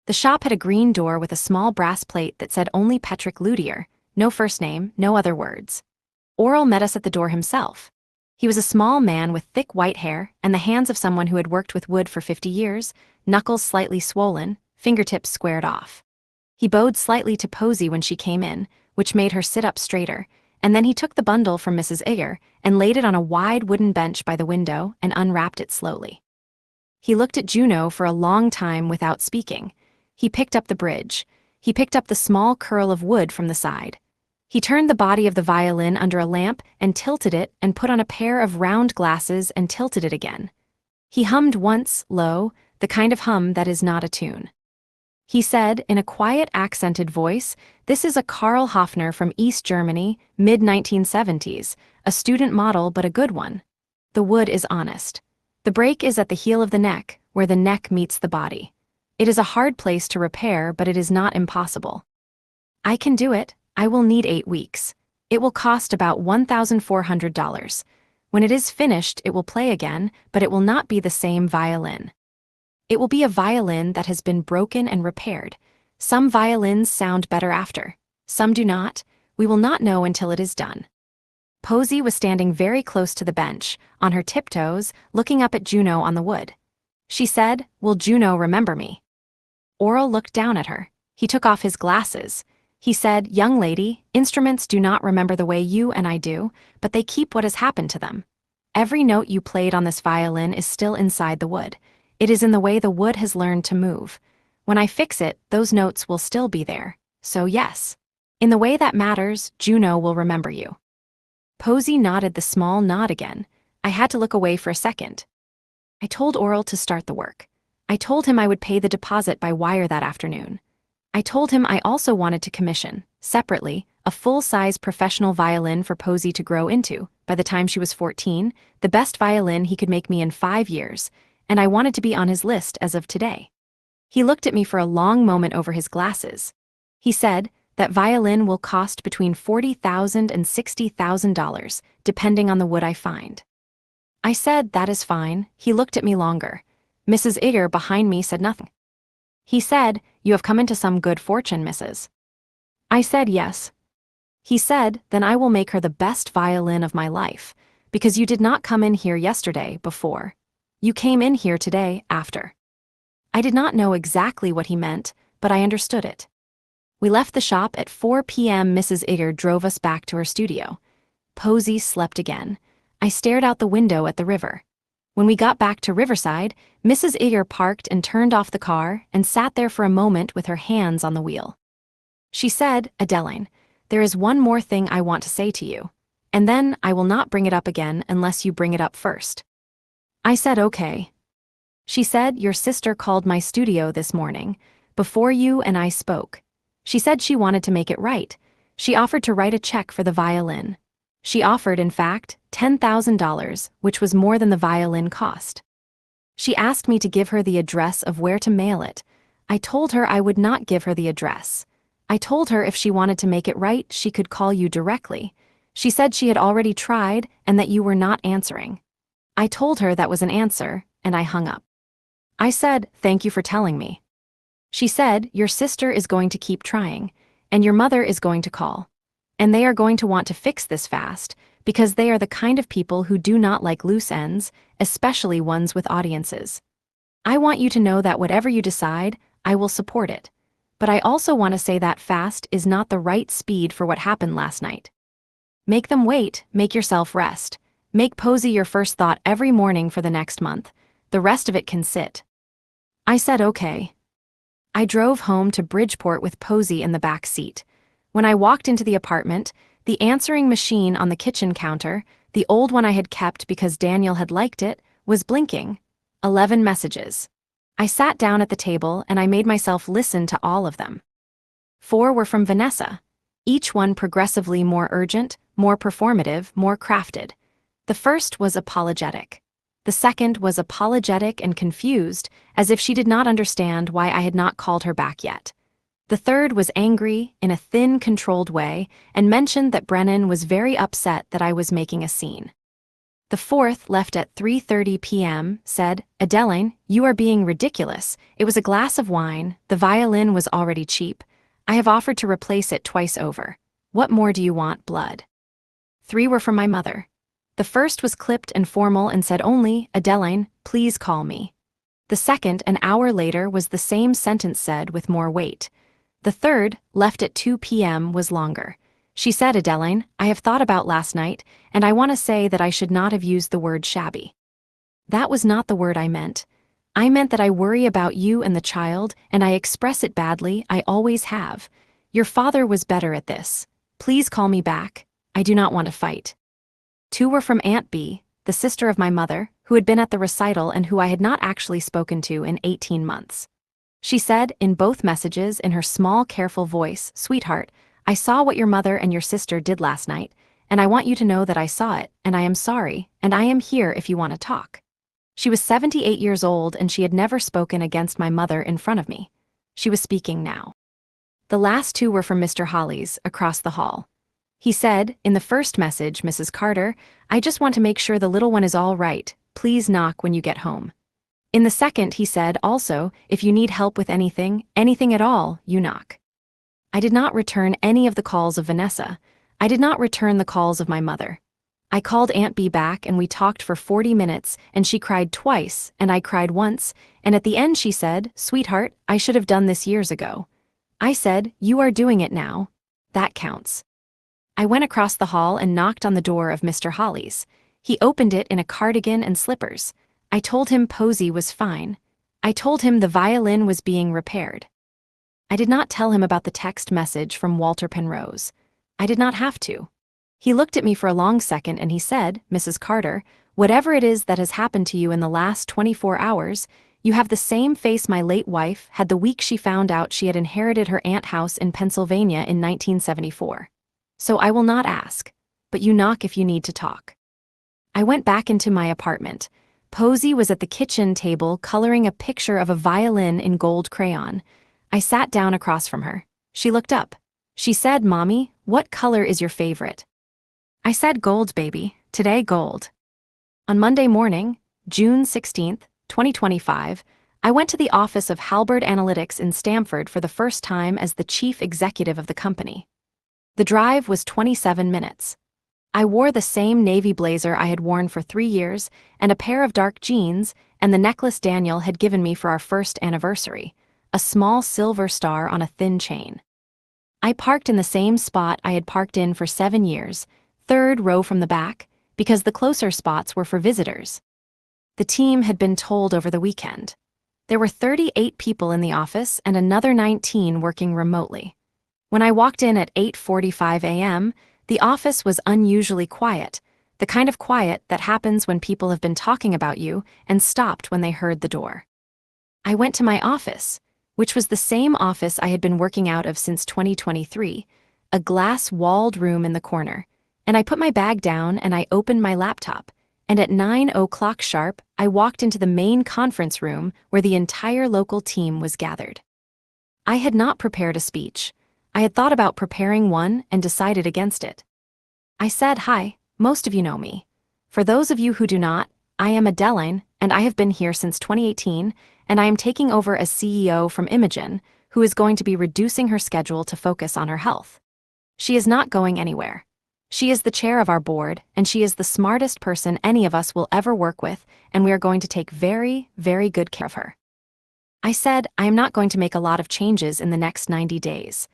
The shop had a green door with a small brass plate that said only Petrick Luthier, No first name, no other words. Oral met us at the door himself. He was a small man with thick white hair and the hands of someone who had worked with wood for 50 years, knuckles slightly swollen, fingertips squared off. He bowed slightly to Posey when she came in, which made her sit up straighter, and then he took the bundle from Mrs. Igger and laid it on a wide wooden bench by the window and unwrapped it slowly. He looked at Juno for a long time without speaking. He picked up the bridge. He picked up the small curl of wood from the side. He turned the body of the violin under a lamp and tilted it and put on a pair of round glasses and tilted it again. He hummed once, low, the kind of hum that is not a tune. He said, in a quiet, accented voice, "This is a Karl Hofner from East Germany, mid-1970s, a student model but a good one. The wood is honest. The break is at the heel of the neck, where the neck meets the body. It is a hard place to repair, but it is not impossible. I can do it. I will need 8 weeks. It will cost about $1,400. When it is finished, it will play again, but it will not be the same violin. It will be a violin that has been broken and repaired. Some violins sound better after. Some do not. We will not know until it is done." Posey was standing very close to the bench, on her tiptoes, looking up at Juno on the wood. She said, "Will Juno remember me?" Oral looked down at her. He took off his glasses. He said, "Young lady, instruments do not remember the way you and I do, but they keep what has happened to them. Every note you played on this violin is still inside the wood. It is in the way the wood has learned to move. When I fix it, those notes will still be there. So yes. In the way that matters, Juno will remember you." Posey nodded the small nod again. I had to look away for a second. I told Oral to start the work. I told him I would pay the deposit by wire that afternoon. I told him I also wanted to commission, separately, a full-size professional violin for Posey to grow into, by the time she was 14, the best violin he could make me in 5 years, and I wanted to be on his list as of today. He looked at me for a long moment over his glasses. He said, "That violin will cost between $40,000 and $60,000, depending on the wood I find." I said, "That is fine." He looked at me longer. Mrs. Igger behind me said nothing. He said, "You have come into some good fortune, Mrs." I said, "Yes." He said, "Then I will make her the best violin of my life, because you did not come in here yesterday, before. You came in here today, after." I did not know exactly what he meant, but I understood it. We left the shop at 4 p.m. Mrs. Igger drove us back to her studio. Posey slept again. I stared out the window at the river. When we got back to Riverside, Mrs. Igger parked and turned off the car and sat there for a moment with her hands on the wheel. She said, "Adeline, there is one more thing I want to say to you, and then I will not bring it up again unless you bring it up first." I said, "Okay." She said, "Your sister called my studio this morning, before you and I spoke. She said she wanted to make it right. She offered to write a check for the violin. She offered, in fact, $10,000, which was more than the violin cost. She asked me to give her the address of where to mail it. I told her I would not give her the address. I told her if she wanted to make it right, she could call you directly. She said she had already tried and that you were not answering. I told her that was an answer, and I hung up. I said, "Thank you for telling me." She said, "Your sister is going to keep trying, and your mother is going to call. And they are going to want to fix this fast, because they are the kind of people who do not like loose ends, especially ones with audiences. I want you to know that whatever you decide, I will support it. But I also want to say that fast is not the right speed for what happened last night. Make them wait, make yourself rest. Make Posey your first thought every morning for the next month. The rest of it can sit." I said, "Okay." I drove home to Bridgeport with Posey in the back seat. When I walked into the apartment, the answering machine on the kitchen counter, the old one I had kept because Daniel had liked it, was blinking. 11 messages. I sat down at the table and I made myself listen to all of them. 4 were from Vanessa, each one progressively more urgent, more performative, more crafted. The first was apologetic. The second was apologetic and confused, as if she did not understand why I had not called her back yet. The third was angry, in a thin, controlled way, and mentioned that Brennan was very upset that I was making a scene. The fourth, left at 3:30 p.m., said, "Adeline, you are being ridiculous. It was a glass of wine, the violin was already cheap. I have offered to replace it twice over. What more do you want, blood? 3 were from my mother. The first was clipped and formal and said only, Adeline, please call me. The second, an hour later, was the same sentence said with more weight. The third, left at 2 p.m., was longer. She said, Adeline, I have thought about last night, and I want to say that I should not have used the word shabby. That was not the word I meant. I meant that I worry about you and the child, and I express it badly, I always have. Your father was better at this. Please call me back. I do not want to fight. 2 were from Aunt B, the sister of my mother, who had been at the recital and who I had not actually spoken to in 18 months. She said, in both messages, in her small, careful voice, Sweetheart, I saw what your mother and your sister did last night, and I want you to know that I saw it, and I am sorry, and I am here if you want to talk. She was 78 years old, and she had never spoken against my mother in front of me. She was speaking now. The last 2 were from Mr. Holly's, across the hall. He said, in the first message, Mrs. Carter, I just want to make sure the little one is all right. Please knock when you get home. In the second, he said, also, if you need help with anything at all, you knock. I did not return any of the calls of Vanessa. I did not return the calls of my mother. I called Aunt B back and we talked for 40 minutes, and she cried twice, and I cried once, and at the end she said, Sweetheart, I should have done this years ago. I said, you are doing it now. That counts. I went across the hall and knocked on the door of Mr. Holly's. He opened it in a cardigan and slippers. I told him Posey was fine. I told him the violin was being repaired. I did not tell him about the text message from Walter Penrose. I did not have to. He looked at me for a long second and he said, Mrs. Carter, whatever it is that has happened to you in the last 24 hours, you have the same face my late wife had the week she found out she had inherited her aunt house in Pennsylvania in 1974. So I will not ask, but you knock if you need to talk. I went back into my apartment. Posey was at the kitchen table coloring a picture of a violin in gold crayon. I sat down across from her. She looked up. She said, Mommy, what color is your favorite? I said gold, baby. Today, gold. On Monday morning, June 16th, 2025, I went to the office of Halberd Analytics in Stamford for the first time as the chief executive of the company. The drive was 27 minutes. I wore the same navy blazer I had worn for 3 years and a pair of dark jeans and the necklace Daniel had given me for our first anniversary, a small silver star on a thin chain. I parked in the same spot I had parked in for 7 years, 3rd row from the back, because the closer spots were for visitors. The team had been told over the weekend. There were 38 people in the office and another 19 working remotely. When I walked in at 8:45 a.m., the office was unusually quiet, the kind of quiet that happens when people have been talking about you and stopped when they heard the door. I went to my office, which was the same office I had been working out of since 2023, a glass-walled room in the corner, and I put my bag down and I opened my laptop, and at 9 o'clock sharp, I walked into the main conference room where the entire local team was gathered. I had not prepared a speech. I had thought about preparing one and decided against it. I said, Hi, most of you know me. For those of you who do not, I am Adeline, and I have been here since 2018, and I am taking over as CEO from Imogen, who is going to be reducing her schedule to focus on her health. She is not going anywhere. She is the chair of our board, and she is the smartest person any of us will ever work with, and we are going to take very, very good care of her. I said, I am not going to make a lot of changes in the next 90 days.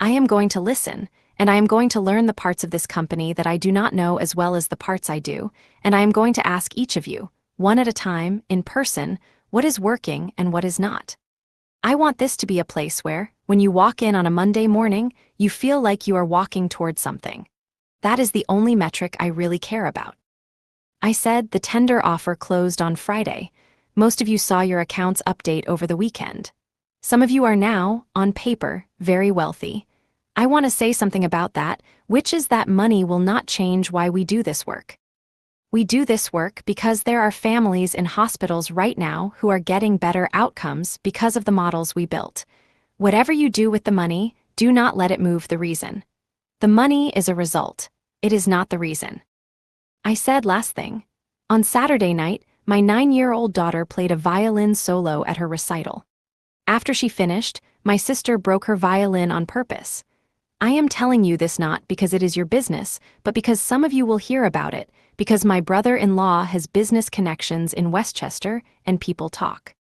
I am going to listen, and I am going to learn the parts of this company that I do not know as well as the parts I do, and I am going to ask each of you, one at a time, in person, what is working and what is not. I want this to be a place where, when you walk in on a Monday morning, you feel like you are walking towards something. That is the only metric I really care about. I said the tender offer closed on Friday. Most of you saw your accounts update over the weekend. Some of you are now, on paper, very wealthy. I want to say something about that, which is that money will not change why we do this work. We do this work because there are families in hospitals right now who are getting better outcomes because of the models we built. Whatever you do with the money, do not let it move the reason. The money is a result. It is not the reason. I said last thing. On Saturday night, my 9-year-old daughter played a violin solo at her recital. After she finished, my sister broke her violin on purpose. I am telling you this not because it is your business, but because some of you will hear about it, because my brother-in-law has business connections in Westchester and people talk.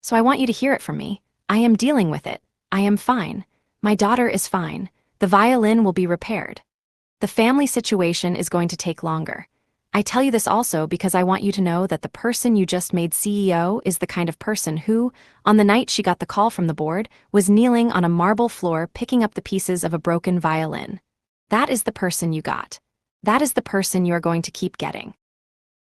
So I want you to hear it from me. I am dealing with it. I am fine. My daughter is fine. The violin will be repaired. The family situation is going to take longer. I tell you this also because I want you to know that the person you just made CEO is the kind of person who, on the night she got the call from the board, was kneeling on a marble floor picking up the pieces of a broken violin. That is the person you got. That is the person you are going to keep getting.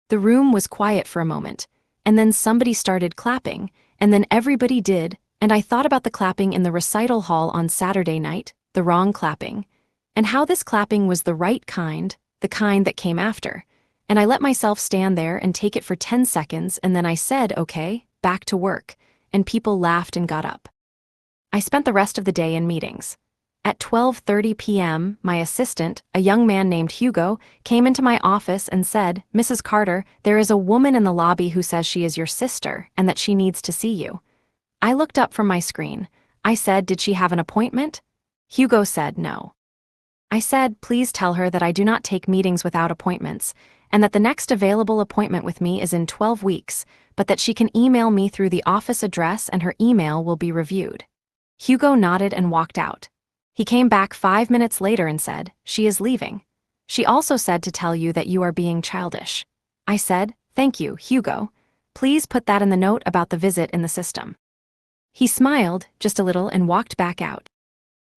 The room was quiet for a moment, and then somebody started clapping, and then everybody did, and I thought about the clapping in the recital hall on Saturday night, the wrong clapping, and how this clapping was the right kind, the kind that came after. And I let myself stand there and take it for 10 seconds, and then I said, okay, back to work, and people laughed and got up. I spent the rest of the day in meetings. At 12:30 p.m., my assistant, a young man named Hugo, came into my office and said, "Mrs. Carter, there is a woman in the lobby who says she is your sister and that she needs to see you." I looked up from my screen. I said, "Did she have an appointment?" Hugo said no. I said, "Please tell her that I do not take meetings without appointments, and that the next available appointment with me is in 12 weeks, but that she can email me through the office address and her email will be reviewed." Hugo nodded and walked out. He came back 5 minutes later and said, "She is leaving. She also said to tell you that you are being childish." I said, "Thank you, Hugo. Please put that in the note about the visit in the system." He smiled, just a little, and walked back out.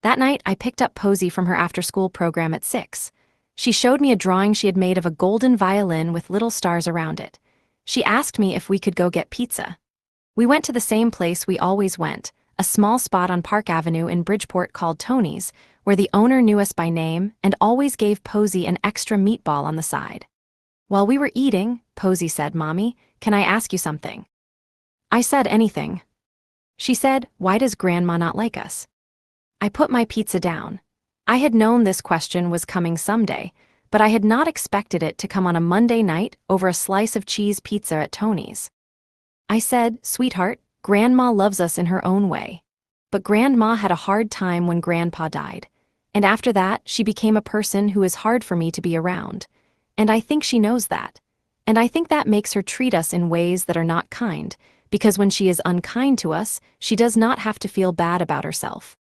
That night, I picked up Posey from her after-school program at 6. She showed me a drawing she had made of a golden violin with little stars around it. She asked me if we could go get pizza. We went to the same place we always went, a small spot on Park Avenue in Bridgeport called Tony's, where the owner knew us by name and always gave Posey an extra meatball on the side. While we were eating, Posey said, "Mommy, can I ask you something?" I said, "Anything." She said, "Why does Grandma not like us?" I put my pizza down. I had known this question was coming someday, but I had not expected it to come on a Monday night over a slice of cheese pizza at Tony's. I said, "Sweetheart, Grandma loves us in her own way. But Grandma had a hard time when Grandpa died. And after that, she became a person who is hard for me to be around. And I think she knows that. And I think that makes her treat us in ways that are not kind, because when she is unkind to us, she does not have to feel bad about herself."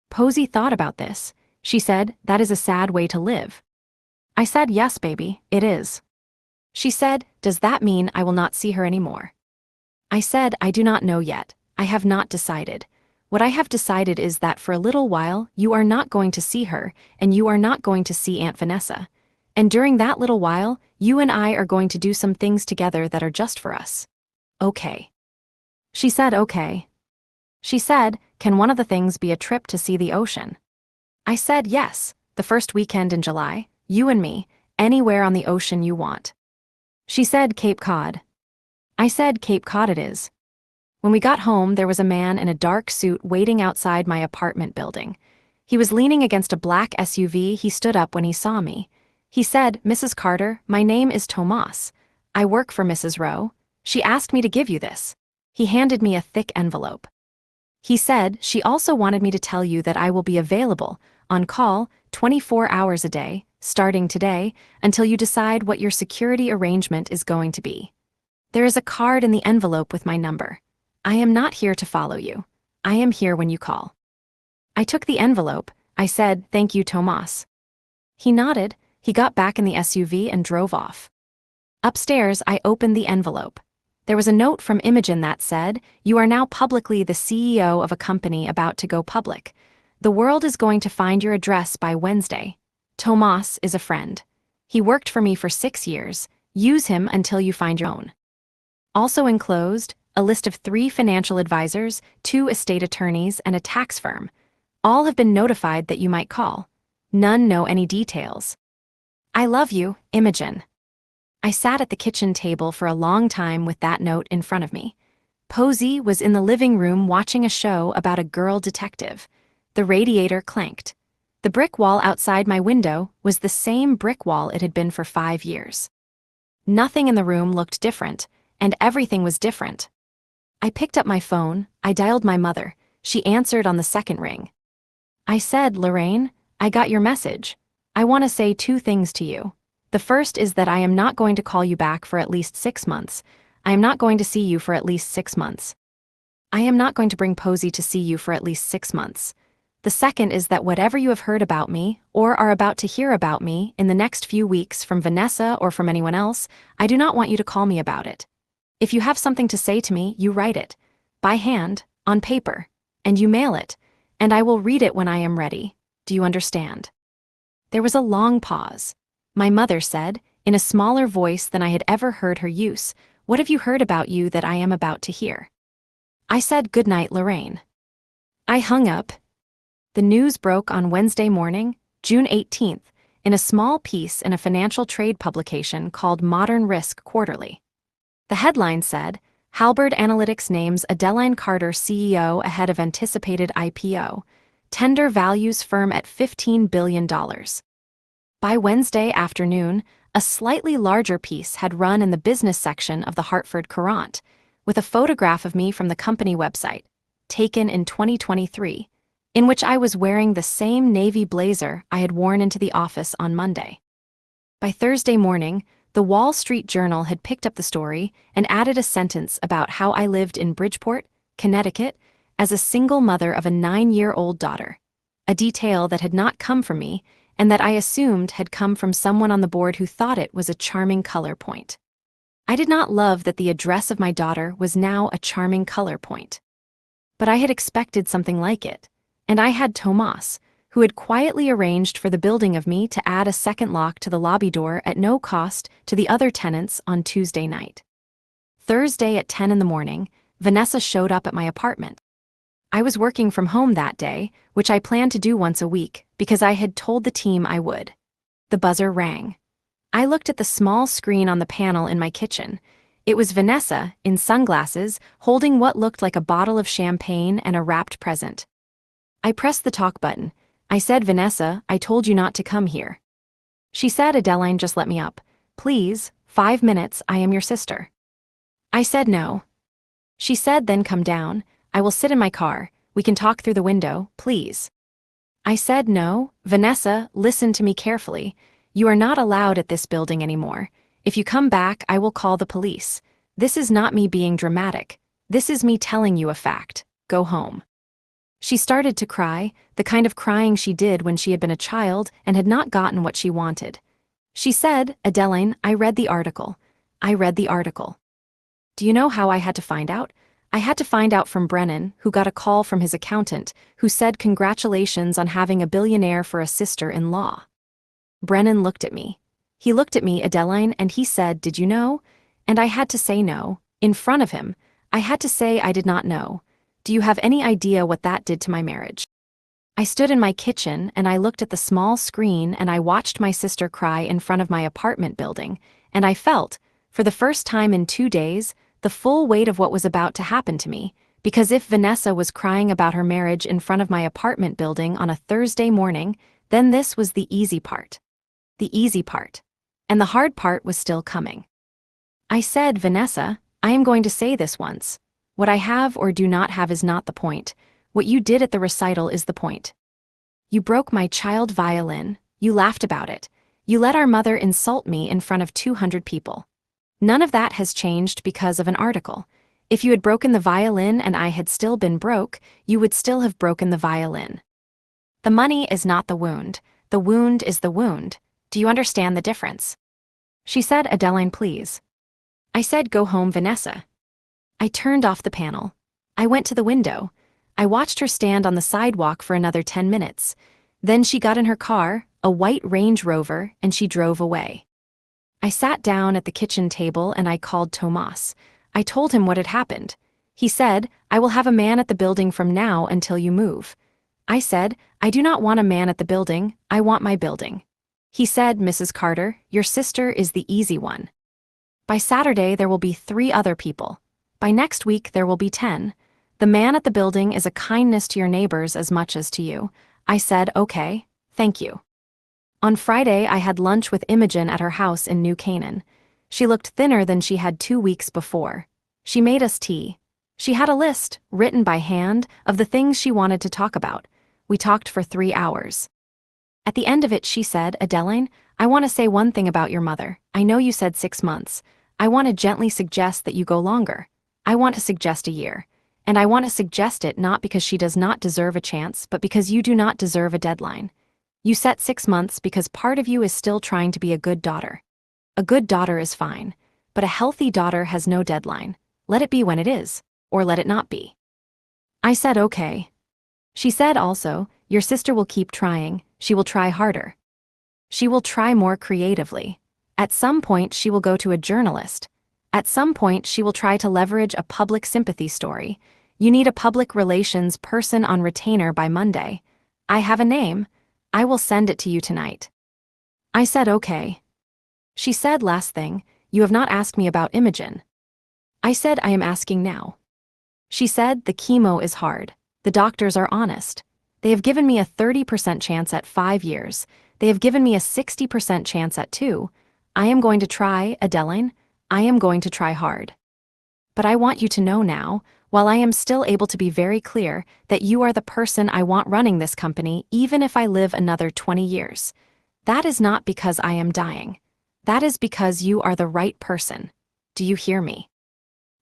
Posey thought about this. She said, "That is a sad way to live." I said, "Yes, baby, it is." She said, "Does that mean I will not see her anymore?" I said, "I do not know yet. I have not decided. What I have decided is that for a little while, you are not going to see her, and you are not going to see Aunt Vanessa. And during that little while, you and I are going to do some things together that are just for us. Okay." She said, "Okay." She said, "Can one of the things be a trip to see the ocean?" I said, "Yes, the first weekend in July, you and me, anywhere on the ocean you want." She said, "Cape Cod." I said, "Cape Cod it is." When we got home, there was a man in a dark suit waiting outside my apartment building. He was leaning against a black SUV. He stood up when he saw me. He said, "Mrs. Carter, my name is Tomas. I work for Mrs. Rowe. She asked me to give you this." He handed me a thick envelope. He said, "She also wanted me to tell you that I will be available, on call, 24 hours a day, starting today, until you decide what your security arrangement is going to be. There is a card in the envelope with my number. I am not here to follow you. I am here when you call." I took the envelope. I said, "Thank you, Tomas." He nodded. He got back in the SUV and drove off. Upstairs, I opened the envelope. There was a note from Imogen that said, "You are now publicly the CEO of a company about to go public. The world is going to find your address by Wednesday. Tomas is a friend. He worked for me for 6 years. Use him until you find your own." Also enclosed, a list of 3 financial advisors, 2 estate attorneys, and a tax firm. All have been notified that you might call. None know any details. I love you, Imogen. I sat at the kitchen table for a long time with that note in front of me. Posey was in the living room watching a show about a girl detective. The radiator clanked. The brick wall outside my window was the same brick wall it had been for 5 years. Nothing in the room looked different, and everything was different. I picked up my phone. I dialed my mother. She answered on the second ring. I said, "Lorraine, I got your message. I want to say two things to you. The first is that I am not going to call you back for at least 6 months. I am not going to see you for at least 6 months. I am not going to bring Posey to see you for at least 6 months. The second is that whatever you have heard about me, or are about to hear about me, in the next few weeks from Vanessa or from anyone else, I do not want you to call me about it. If you have something to say to me, you write it. By hand, on paper. And you mail it. And I will read it when I am ready. Do you understand? There was a long pause. My mother said, in a smaller voice than I had ever heard her use, "What have you heard about you that I am about to hear?" I said, "Good night, Lorraine." I hung up. The news broke on Wednesday morning, June 18th, in a small piece in a financial trade publication called Modern Risk Quarterly. The headline said, Halberd Analytics names Adeline Carter CEO ahead of anticipated IPO. Tender values firm at $15 billion. By Wednesday afternoon, a slightly larger piece had run in the business section of the Hartford Courant, with a photograph of me from the company website, taken in 2023, in which I was wearing the same navy blazer I had worn into the office on Monday. By Thursday morning, the Wall Street Journal had picked up the story and added a sentence about how I lived in Bridgeport, Connecticut, as a single mother of a 9-year-old daughter, a detail that had not come from me and that I assumed had come from someone on the board who thought it was a charming color point. I did not love that the address of my daughter was now a charming color point. But I had expected something like it, and I had Tomas, who had quietly arranged for the building of me to add a second lock to the lobby door at no cost to the other tenants on Tuesday night. Thursday at 10 in the morning, Vanessa showed up at my apartment. I was working from home that day, which I planned to do once a week because I had told the team I would. The buzzer rang. I looked at the small screen on the panel in my kitchen. It was Vanessa, in sunglasses, holding what looked like a bottle of champagne and a wrapped present. I pressed the talk button. I said, "Vanessa, I told you not to come here." She said, "Adeline, just let me up. Please, 5 minutes, I am your sister." I said no. She said, "Then come down. I will sit in my car. We can talk through the window, please." I said no. "Vanessa, listen to me carefully. You are not allowed at this building anymore. If you come back, I will call the police. This is not me being dramatic. This is me telling you a fact. Go home." She started to cry, the kind of crying she did when she had been a child and had not gotten what she wanted. She said, "Adeline, I read the article. I read the article." Do you know how I had to find out? I had to find out from Brennan, who got a call from his accountant, who said congratulations on having a billionaire for a sister-in-law. Brennan looked at me. He looked at me, Adeline, and he said, "Did you know?" And I had to say no. In front of him, I had to say I did not know. Do you have any idea what that did to my marriage? I stood in my kitchen and I looked at the small screen and I watched my sister cry in front of my apartment building, and I felt, for the first time in 2 days, the full weight of what was about to happen to me, because if Vanessa was crying about her marriage in front of my apartment building on a Thursday morning, then this was the easy part. The easy part. And the hard part was still coming. I said, "Vanessa, I am going to say this once. What I have or do not have is not the point. What you did at the recital is the point. You broke my child violin, you laughed about it. You let our mother insult me in front of 200 people. None of that has changed because of an article. If you had broken the violin and I had still been broke, you would still have broken the violin. The money is not the wound is the wound. Do you understand the difference?" She said, "Adeline, please." I said, "Go home, Vanessa." I turned off the panel. I went to the window. I watched her stand on the sidewalk for another 10 minutes. Then she got in her car, a white Range Rover, and she drove away. I sat down at the kitchen table and I called Tomas. I told him what had happened. He said, "I will have a man at the building from now until you move." I said, "I do not want a man at the building, I want my building." He said, "Mrs. Carter, your sister is the easy one. By Saturday there will be 3 other people. By next week there will be 10. The man at the building is a kindness to your neighbors as much as to you." I said, "Okay, thank you." On Friday I had lunch with Imogen at her house in New Canaan. She looked thinner than she had 2 weeks before. She made us tea. She had a list, written by hand, of the things she wanted to talk about. We talked for 3 hours. At the end of it, she said, Adeline, I want to say one thing about your mother. I know you said 6 months. I want to gently suggest that you go longer. I want to suggest a year. And I want to suggest it not because she does not deserve a chance, but because you do not deserve a deadline. You set 6 months because part of you is still trying to be a good daughter. A good daughter is fine, but a healthy daughter has no deadline. Let it be when it is, or let it not be. I said, okay. She said also, your sister will keep trying, she will try harder. She will try more creatively. At some point, she will go to a journalist. At some point, she will try to leverage a public sympathy story. You need a public relations person on retainer by Monday. I have a name. I will send it to you tonight. I said, okay. She said, last thing, you have not asked me about Imogen. I said, I am asking now. She said, the chemo is hard. The doctors are honest. They have given me a 30% chance at 5 years. They have given me a 60% chance at 2. I am going to try, Adeline. I am going to try hard. But I want you to know now, while I am still able to be very clear, that you are the person I want running this company even if I live another 20 years. That is not because I am dying. That is because you are the right person. Do you hear me?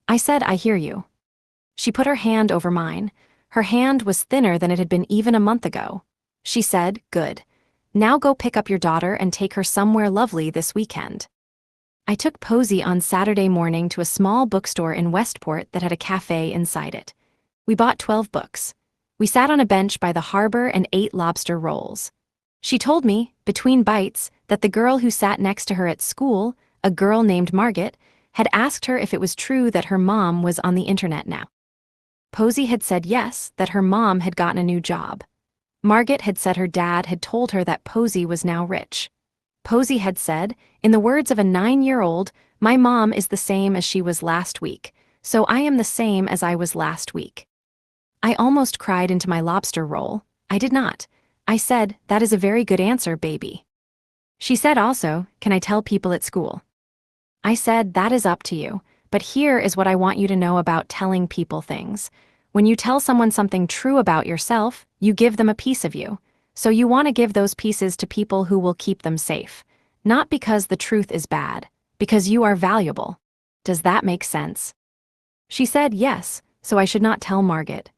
I said, I hear you. She put her hand over mine. Her hand was thinner than it had been even a month ago. She said, good. Now go pick up your daughter and take her somewhere lovely this weekend. I took Posey on Saturday morning to a small bookstore in Westport that had a cafe inside it. We bought 12 books. We sat on a bench by the harbor and ate lobster rolls. She told me, between bites, that the girl who sat next to her at school, a girl named Margaret, had asked her if it was true that her mom was on the internet now. Posey had said yes, that her mom had gotten a new job. Margaret had said her dad had told her that Posey was now rich. Posey had said, in the words of a 9-year-old, my mom is the same as she was last week, so I am the same as I was last week. I almost cried into my lobster roll. I did not. I said, that is a very good answer, baby. She said also, can I tell people at school? I said, that is up to you, but here is what I want you to know about telling people things. When you tell someone something true about yourself, you give them a piece of you. So you want to give those pieces to people who will keep them safe. Not because the truth is bad, because you are valuable. Does that make sense? She said yes, so I should not tell Margaret.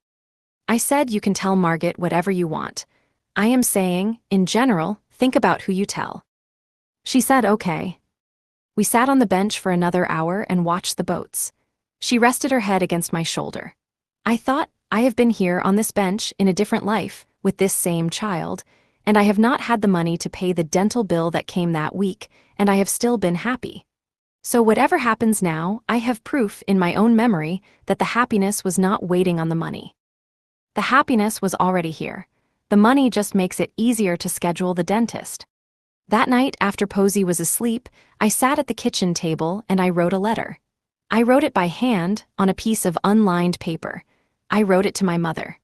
I said you can tell Margaret whatever you want. I am saying, in general, think about who you tell. She said okay. We sat on the bench for another hour and watched the boats. She rested her head against my shoulder. I thought, I have been here on this bench in a different life, with this same child, and I have not had the money to pay the dental bill that came that week, and I have still been happy. So whatever happens now, I have proof in my own memory that the happiness was not waiting on the money. The happiness was already here. The money just makes it easier to schedule the dentist. That night, after Posey was asleep, I sat at the kitchen table and I wrote a letter. I wrote it by hand, on a piece of unlined paper. I wrote it to my mother.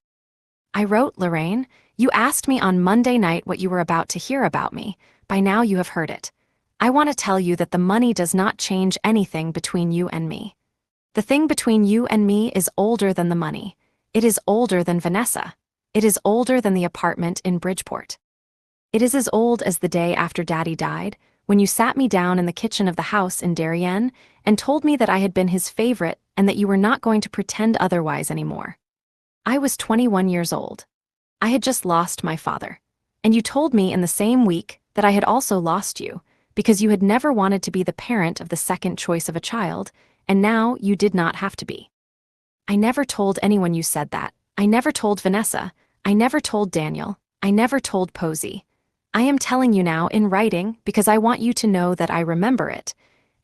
I wrote, Lorraine, you asked me on Monday night what you were about to hear about me. By now you have heard it. I want to tell you that the money does not change anything between you and me. The thing between you and me is older than the money. It is older than Vanessa. It is older than the apartment in Bridgeport. It is as old as the day after Daddy died, when you sat me down in the kitchen of the house in Darien and told me that I had been his favorite and that you were not going to pretend otherwise anymore. I was 21 years old. I had just lost my father. And you told me in the same week that I had also lost you, because you had never wanted to be the parent of the second choice of a child, and now you did not have to be. I never told anyone you said that. I never told Vanessa. I never told Daniel. I never told Posey. I am telling you now in writing because I want you to know that I remember it,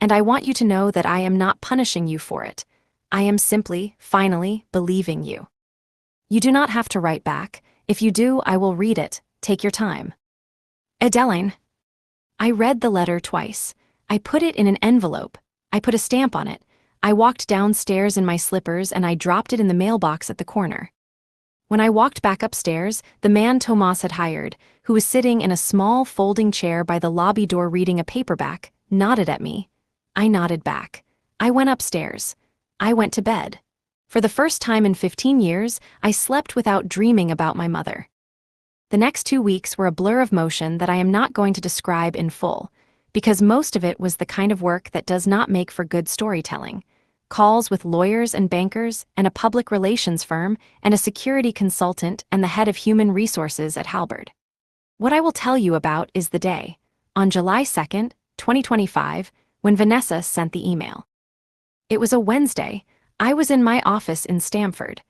and I want you to know that I am not punishing you for it. I am simply, finally, believing you. You do not have to write back. If you do, I will read it. Take your time. Adeline. I read the letter twice. I put it in an envelope. I put a stamp on it. I walked downstairs in my slippers and I dropped it in the mailbox at the corner. When I walked back upstairs, the man Tomas had hired, who was sitting in a small folding chair by the lobby door reading a paperback, nodded at me. I nodded back. I went upstairs. I went to bed. For the first time in 15 years, I slept without dreaming about my mother. The next 2 weeks were a blur of motion that I am not going to describe in full, because most of it was the kind of work that does not make for good storytelling. Calls with lawyers and bankers and a public relations firm and a security consultant and the head of human resources at Halberd. What I will tell you about is the day, on July 2nd, 2025, when Vanessa sent the email. It was a Wednesday. I was in my office in Stamford.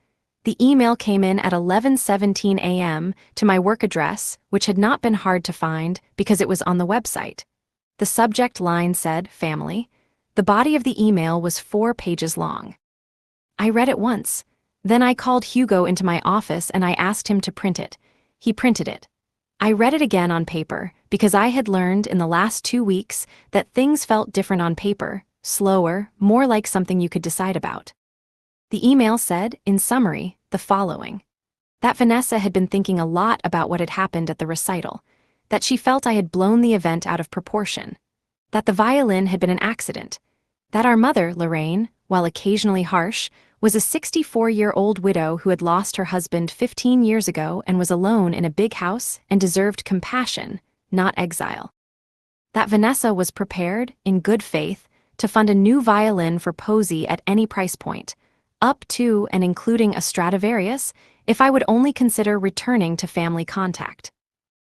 The email came in at 11:17 a.m. to my work address, which had not been hard to find because it was on the website. The subject line said, "Family." The body of the email was 4 pages long. I read it once. Then I called Hugo into my office and I asked him to print it. He printed it. I read it again on paper because I had learned in the last 2 weeks that things felt different on paper, slower, more like something you could decide about. The email said, in summary, the following: that Vanessa had been thinking a lot about what had happened at the recital, that she felt I had blown the event out of proportion, that the violin had been an accident, that our mother, Lorraine, while occasionally harsh, was a 64-year-old widow who had lost her husband 15 years ago and was alone in a big house and deserved compassion, not exile. That Vanessa was prepared, in good faith, to fund a new violin for Posey at any price point, up to and including a Stradivarius, if I would only consider returning to family contact.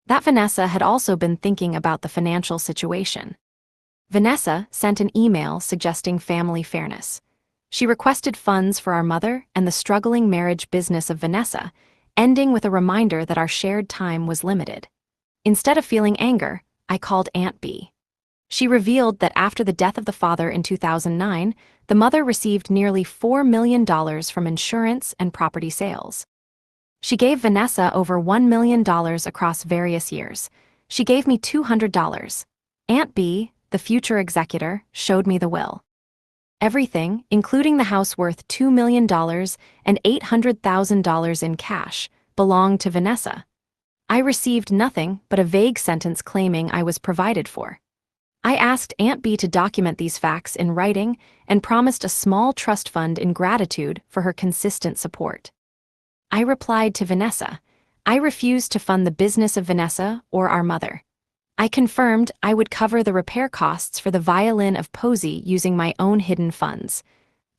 That Vanessa had also been thinking about the financial situation. Vanessa sent an email suggesting family fairness. She requested funds for our mother and the struggling marriage business of Vanessa, ending with a reminder that our shared time was limited. Instead of feeling anger, I called Aunt B. She revealed that after the death of the father in 2009, the mother received nearly $4 million from insurance and property sales. She gave Vanessa over $1 million across various years. She gave me $200. Aunt B, the future executor, showed me the will. Everything, including the house worth $2 million and $800,000 in cash, belonged to Vanessa. I received nothing but a vague sentence claiming I was provided for. I asked Aunt B to document these facts in writing and promised a small trust fund in gratitude for her consistent support. I replied to Vanessa, I refused to fund the business of Vanessa or our mother. I confirmed I would cover the repair costs for the violin of Posey using my own hidden funds.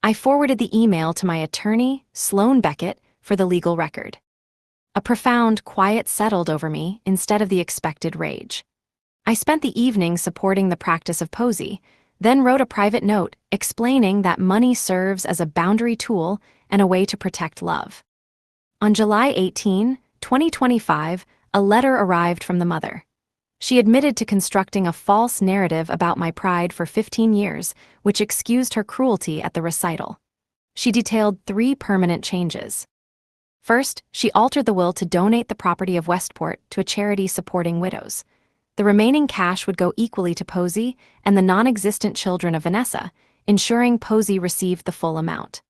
I forwarded the email to my attorney, Sloan Beckett, for the legal record. A profound quiet settled over me instead of the expected rage. I spent the evening supporting the practice of Posey, then wrote a private note explaining that money serves as a boundary tool and a way to protect love. On July 18, 2025, a letter arrived from the mother. She admitted to constructing a false narrative about my pride for 15 years, which excused her cruelty at the recital. She detailed 3 permanent changes. First, she altered the will to donate the property of Westport to a charity supporting widows. The remaining cash would go equally to Posey and the non-existent children of Vanessa, ensuring Posey received the full amount.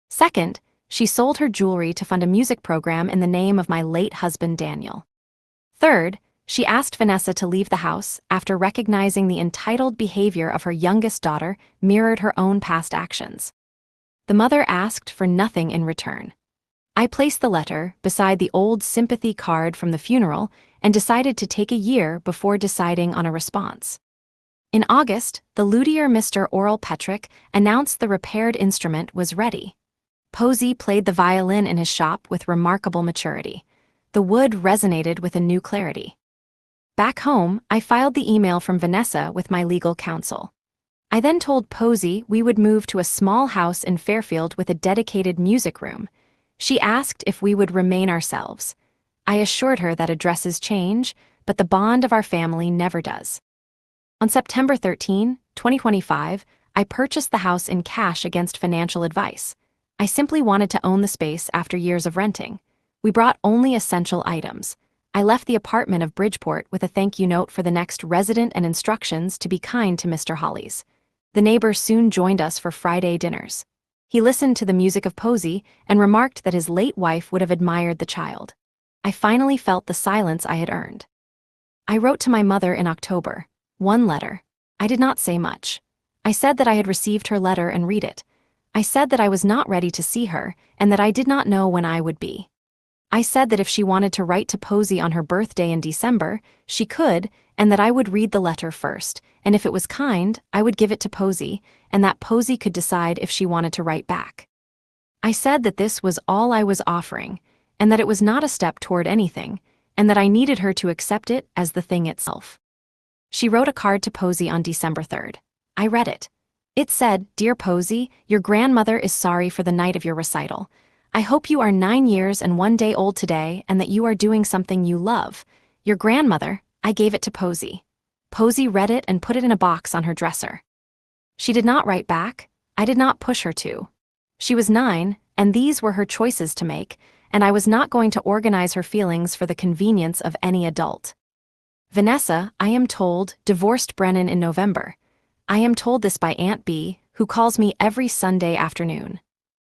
Second, she sold her jewelry to fund a music program in the name of my late husband Daniel. Third, she asked Vanessa to leave the house after recognizing the entitled behavior of her youngest daughter mirrored her own past actions. The mother asked for nothing in return. I placed the letter beside the old sympathy card from the funeral and decided to take a year before deciding on a response. In August, the luthier Mr. Oral Petrick announced the repaired instrument was ready. Posey played the violin in his shop with remarkable maturity. The wood resonated with a new clarity. Back home, I filed the email from Vanessa with my legal counsel. I then told Posey we would move to a small house in Fairfield with a dedicated music room. She asked if we would remain ourselves. I assured her that addresses change, but the bond of our family never does. On September 13, 2025, I purchased the house in cash against financial advice. I simply wanted to own the space after years of renting. We brought only essential items. I left the apartment of Bridgeport with a thank you note for the next resident and instructions to be kind to Mr. Hollies. The neighbor soon joined us for Friday dinners. He listened to the music of Posey and remarked that his late wife would have admired the child. I finally felt the silence I had earned. I wrote to my mother in October. 1 letter. I did not say much. I said that I had received her letter and read it. I said that I was not ready to see her and that I did not know when I would be. I said that if she wanted to write to Posey on her birthday in December, she could, and that I would read the letter first, and if it was kind, I would give it to Posey, and that Posey could decide if she wanted to write back. I said that this was all I was offering, and that it was not a step toward anything, and that I needed her to accept it as the thing itself. She wrote a card to Posey on December 3rd. I read it. It said, "Dear Posey, your grandmother is sorry for the night of your recital. I hope you are 9 years and 1 day old today and that you are doing something you love. Your grandmother." I gave it to Posey. Posey read it and put it in a box on her dresser. She did not write back. I did not push her to. She was 9, and these were her choices to make, and I was not going to organize her feelings for the convenience of any adult. Vanessa, I am told, divorced Brennan in November. I am told this by Aunt B, who calls me every Sunday afternoon.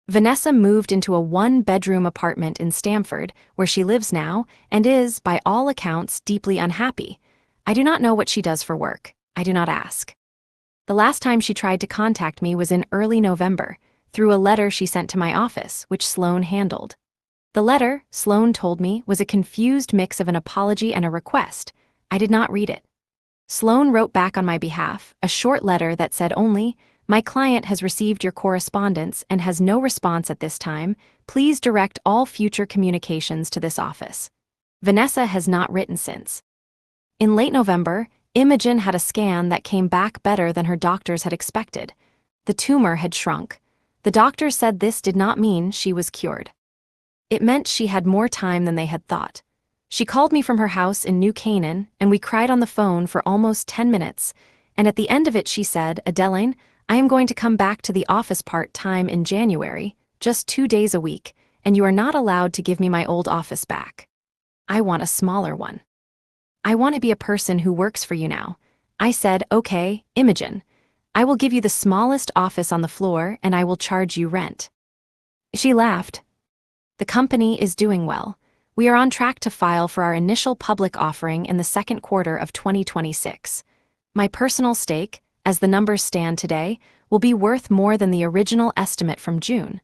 Vanessa moved into a 1-bedroom apartment in Stamford, where she lives now, and is, by all accounts, deeply unhappy. I do not know what she does for work. I do not ask. The last time she tried to contact me was in early November, through a letter she sent to my office, which Sloan handled. The letter, Sloan told me, was a confused mix of an apology and a request. I did not read it. Sloan wrote back on my behalf, a short letter that said only, "My client has received your correspondence and has no response at this time. Please direct all future communications to this office." Vanessa has not written since. In late November, Imogen had a scan that came back better than her doctors had expected. The tumor had shrunk. The doctors said this did not mean she was cured. It meant she had more time than they had thought. She called me from her house in New Canaan, and we cried on the phone for almost 10 minutes, and at the end of it she said, "Adeline, I am going to come back to the office part-time in January, just 2 days a week, and you are not allowed to give me my old office back. I want a smaller one. I want to be a person who works for you now." I said, "Okay, Imogen. I will give you the smallest office on the floor and I will charge you rent." She laughed. The company is doing well. We are on track to file for our initial public offering in the second quarter of 2026. My personal stake, as the numbers stand today, will be worth more than the original estimate from June.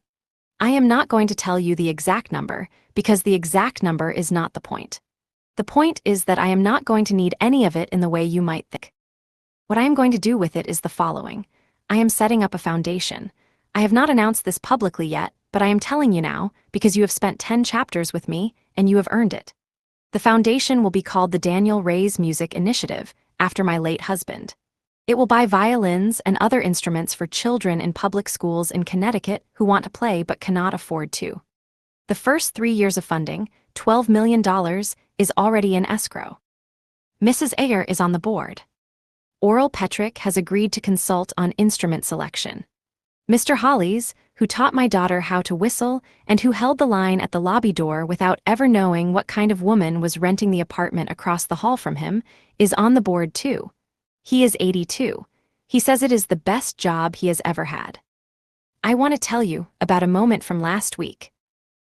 I am not going to tell you the exact number, because the exact number is not the point. The point is that I am not going to need any of it in the way you might think. What I am going to do with it is the following. I am setting up a foundation. I have not announced this publicly yet, but I am telling you now, because you have spent 10 chapters with me, and you have earned it. The foundation will be called the Daniel Ray's Music Initiative, after my late husband. It will buy violins and other instruments for children in public schools in Connecticut who want to play but cannot afford to. The first 3 years of funding, $12 million, is already in escrow. Mrs. Ayer is on the board. Oral Petrick has agreed to consult on instrument selection. Mr. Hollies, who taught my daughter how to whistle and who held the line at the lobby door without ever knowing what kind of woman was renting the apartment across the hall from him, is on the board too. He is 82. He says it is the best job he has ever had. I want to tell you about a moment from last week.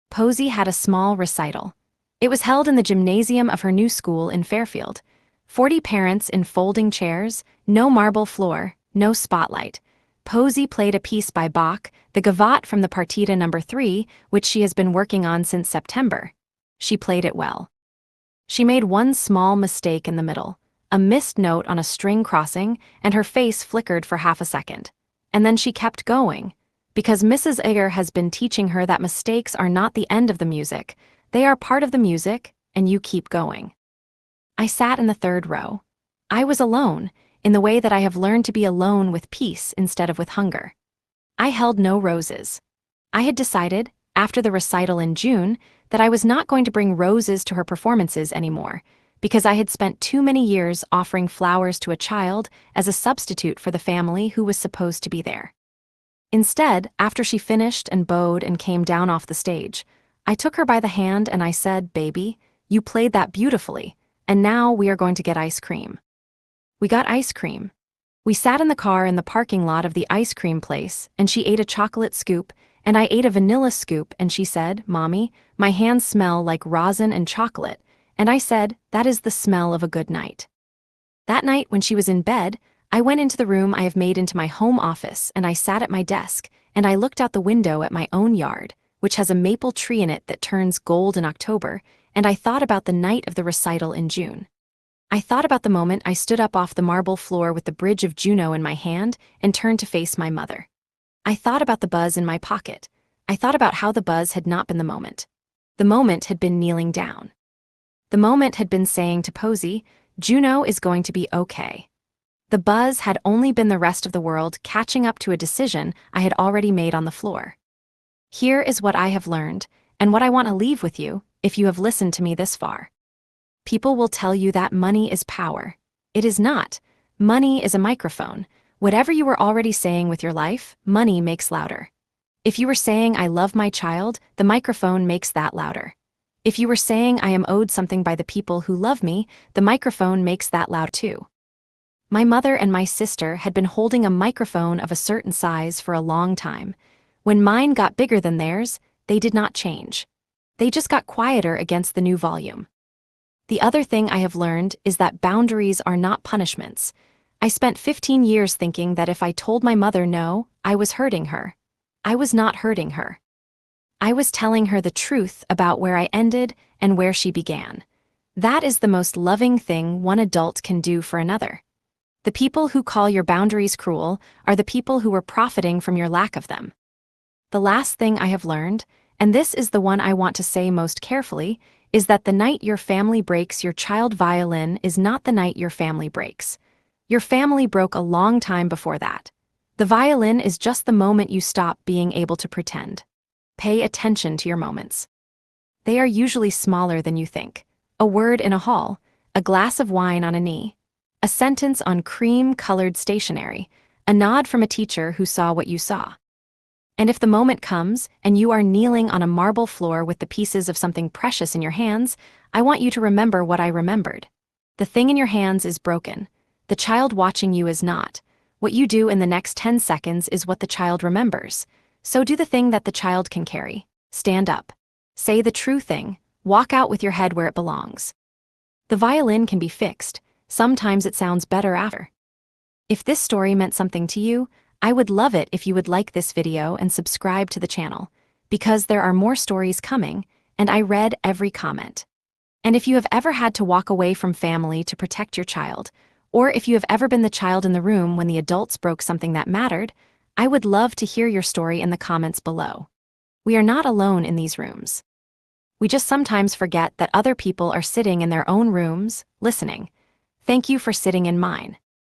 Posey had a small recital. It was held in the gymnasium of her new school in Fairfield. 40 parents in folding chairs, no marble floor, no spotlight. Posey played a piece by Bach, the Gavotte from the Partita No. 3, which she has been working on since September. She played it well. She made one small mistake in the middle, a missed note on a string crossing, and her face flickered for half a second. And then she kept going, because Mrs. Ayer has been teaching her that mistakes are not the end of the music, they are part of the music, and you keep going. I sat in the third row. I was alone, in the way that I have learned to be alone with peace instead of with hunger. I held no roses. I had decided, after the recital in June, that I was not going to bring roses to her performances anymore, because I had spent too many years offering flowers to a child as a substitute for the family who was supposed to be there. Instead, after she finished and bowed and came down off the stage, I took her by the hand and I said, "Baby, you played that beautifully, and now we are going to get ice cream." We got ice cream. We sat in the car in the parking lot of the ice cream place, and she ate a chocolate scoop, and I ate a vanilla scoop, and she said, "Mommy, my hands smell like rosin and chocolate," and I said, "That is the smell of a good night." That night, when she was in bed, I went into the room I have made into my home office, and I sat at my desk, and I looked out the window at my own yard, which has a maple tree in it that turns gold in October, and I thought about the night of the recital in June. I thought about the moment I stood up off the marble floor with the bridge of Juno in my hand and turned to face my mother. I thought about the buzz in my pocket. I thought about how the buzz had not been the moment. The moment had been kneeling down. The moment had been saying to Posey, Juno is going to be okay. The buzz had only been the rest of the world catching up to a decision I had already made on the floor. Here is what I have learned, and what I want to leave with you, if you have listened to me this far. People will tell you that money is power. It is not. Money is a microphone. Whatever you were already saying with your life, money makes louder. If you were saying I love my child, the microphone makes that louder. If you were saying I am owed something by the people who love me, the microphone makes that loud too. My mother and my sister had been holding a microphone of a certain size for a long time. When mine got bigger than theirs, they did not change. They just got quieter against the new volume. The other thing I have learned is that boundaries are not punishments. I spent 15 years thinking that if I told my mother no, I was hurting her. I was not hurting her. I was telling her the truth about where I ended and where she began. That is the most loving thing one adult can do for another. The people who call your boundaries cruel are the people who were profiting from your lack of them. The last thing I have learned, and this is the one I want to say most carefully, is that the night your family breaks your child violin is not the night your family breaks. Your family broke a long time before that. The violin is just the moment you stop being able to pretend. Pay attention to your moments. They are usually smaller than you think. A word in a hall, a glass of wine on a knee, a sentence on cream-colored stationery, a nod from a teacher who saw what you saw. And if the moment comes and you are kneeling on a marble floor with the pieces of something precious in your hands, I want you to remember what I remembered. The thing in your hands is broken. The child watching you is not. What you do in the next 10 seconds is what the child remembers. So do the thing that the child can carry. Stand up. Say the true thing. Walk out with your head where it belongs. The violin can be fixed. Sometimes it sounds better after. If this story meant something to you, I would love it if you would like this video and subscribe to the channel, because there are more stories coming, and I read every comment. And if you have ever had to walk away from family to protect your child, or if you have ever been the child in the room when the adults broke something that mattered, I would love to hear your story in the comments below. We are not alone in these rooms. We just sometimes forget that other people are sitting in their own rooms, listening. Thank you for sitting in mine.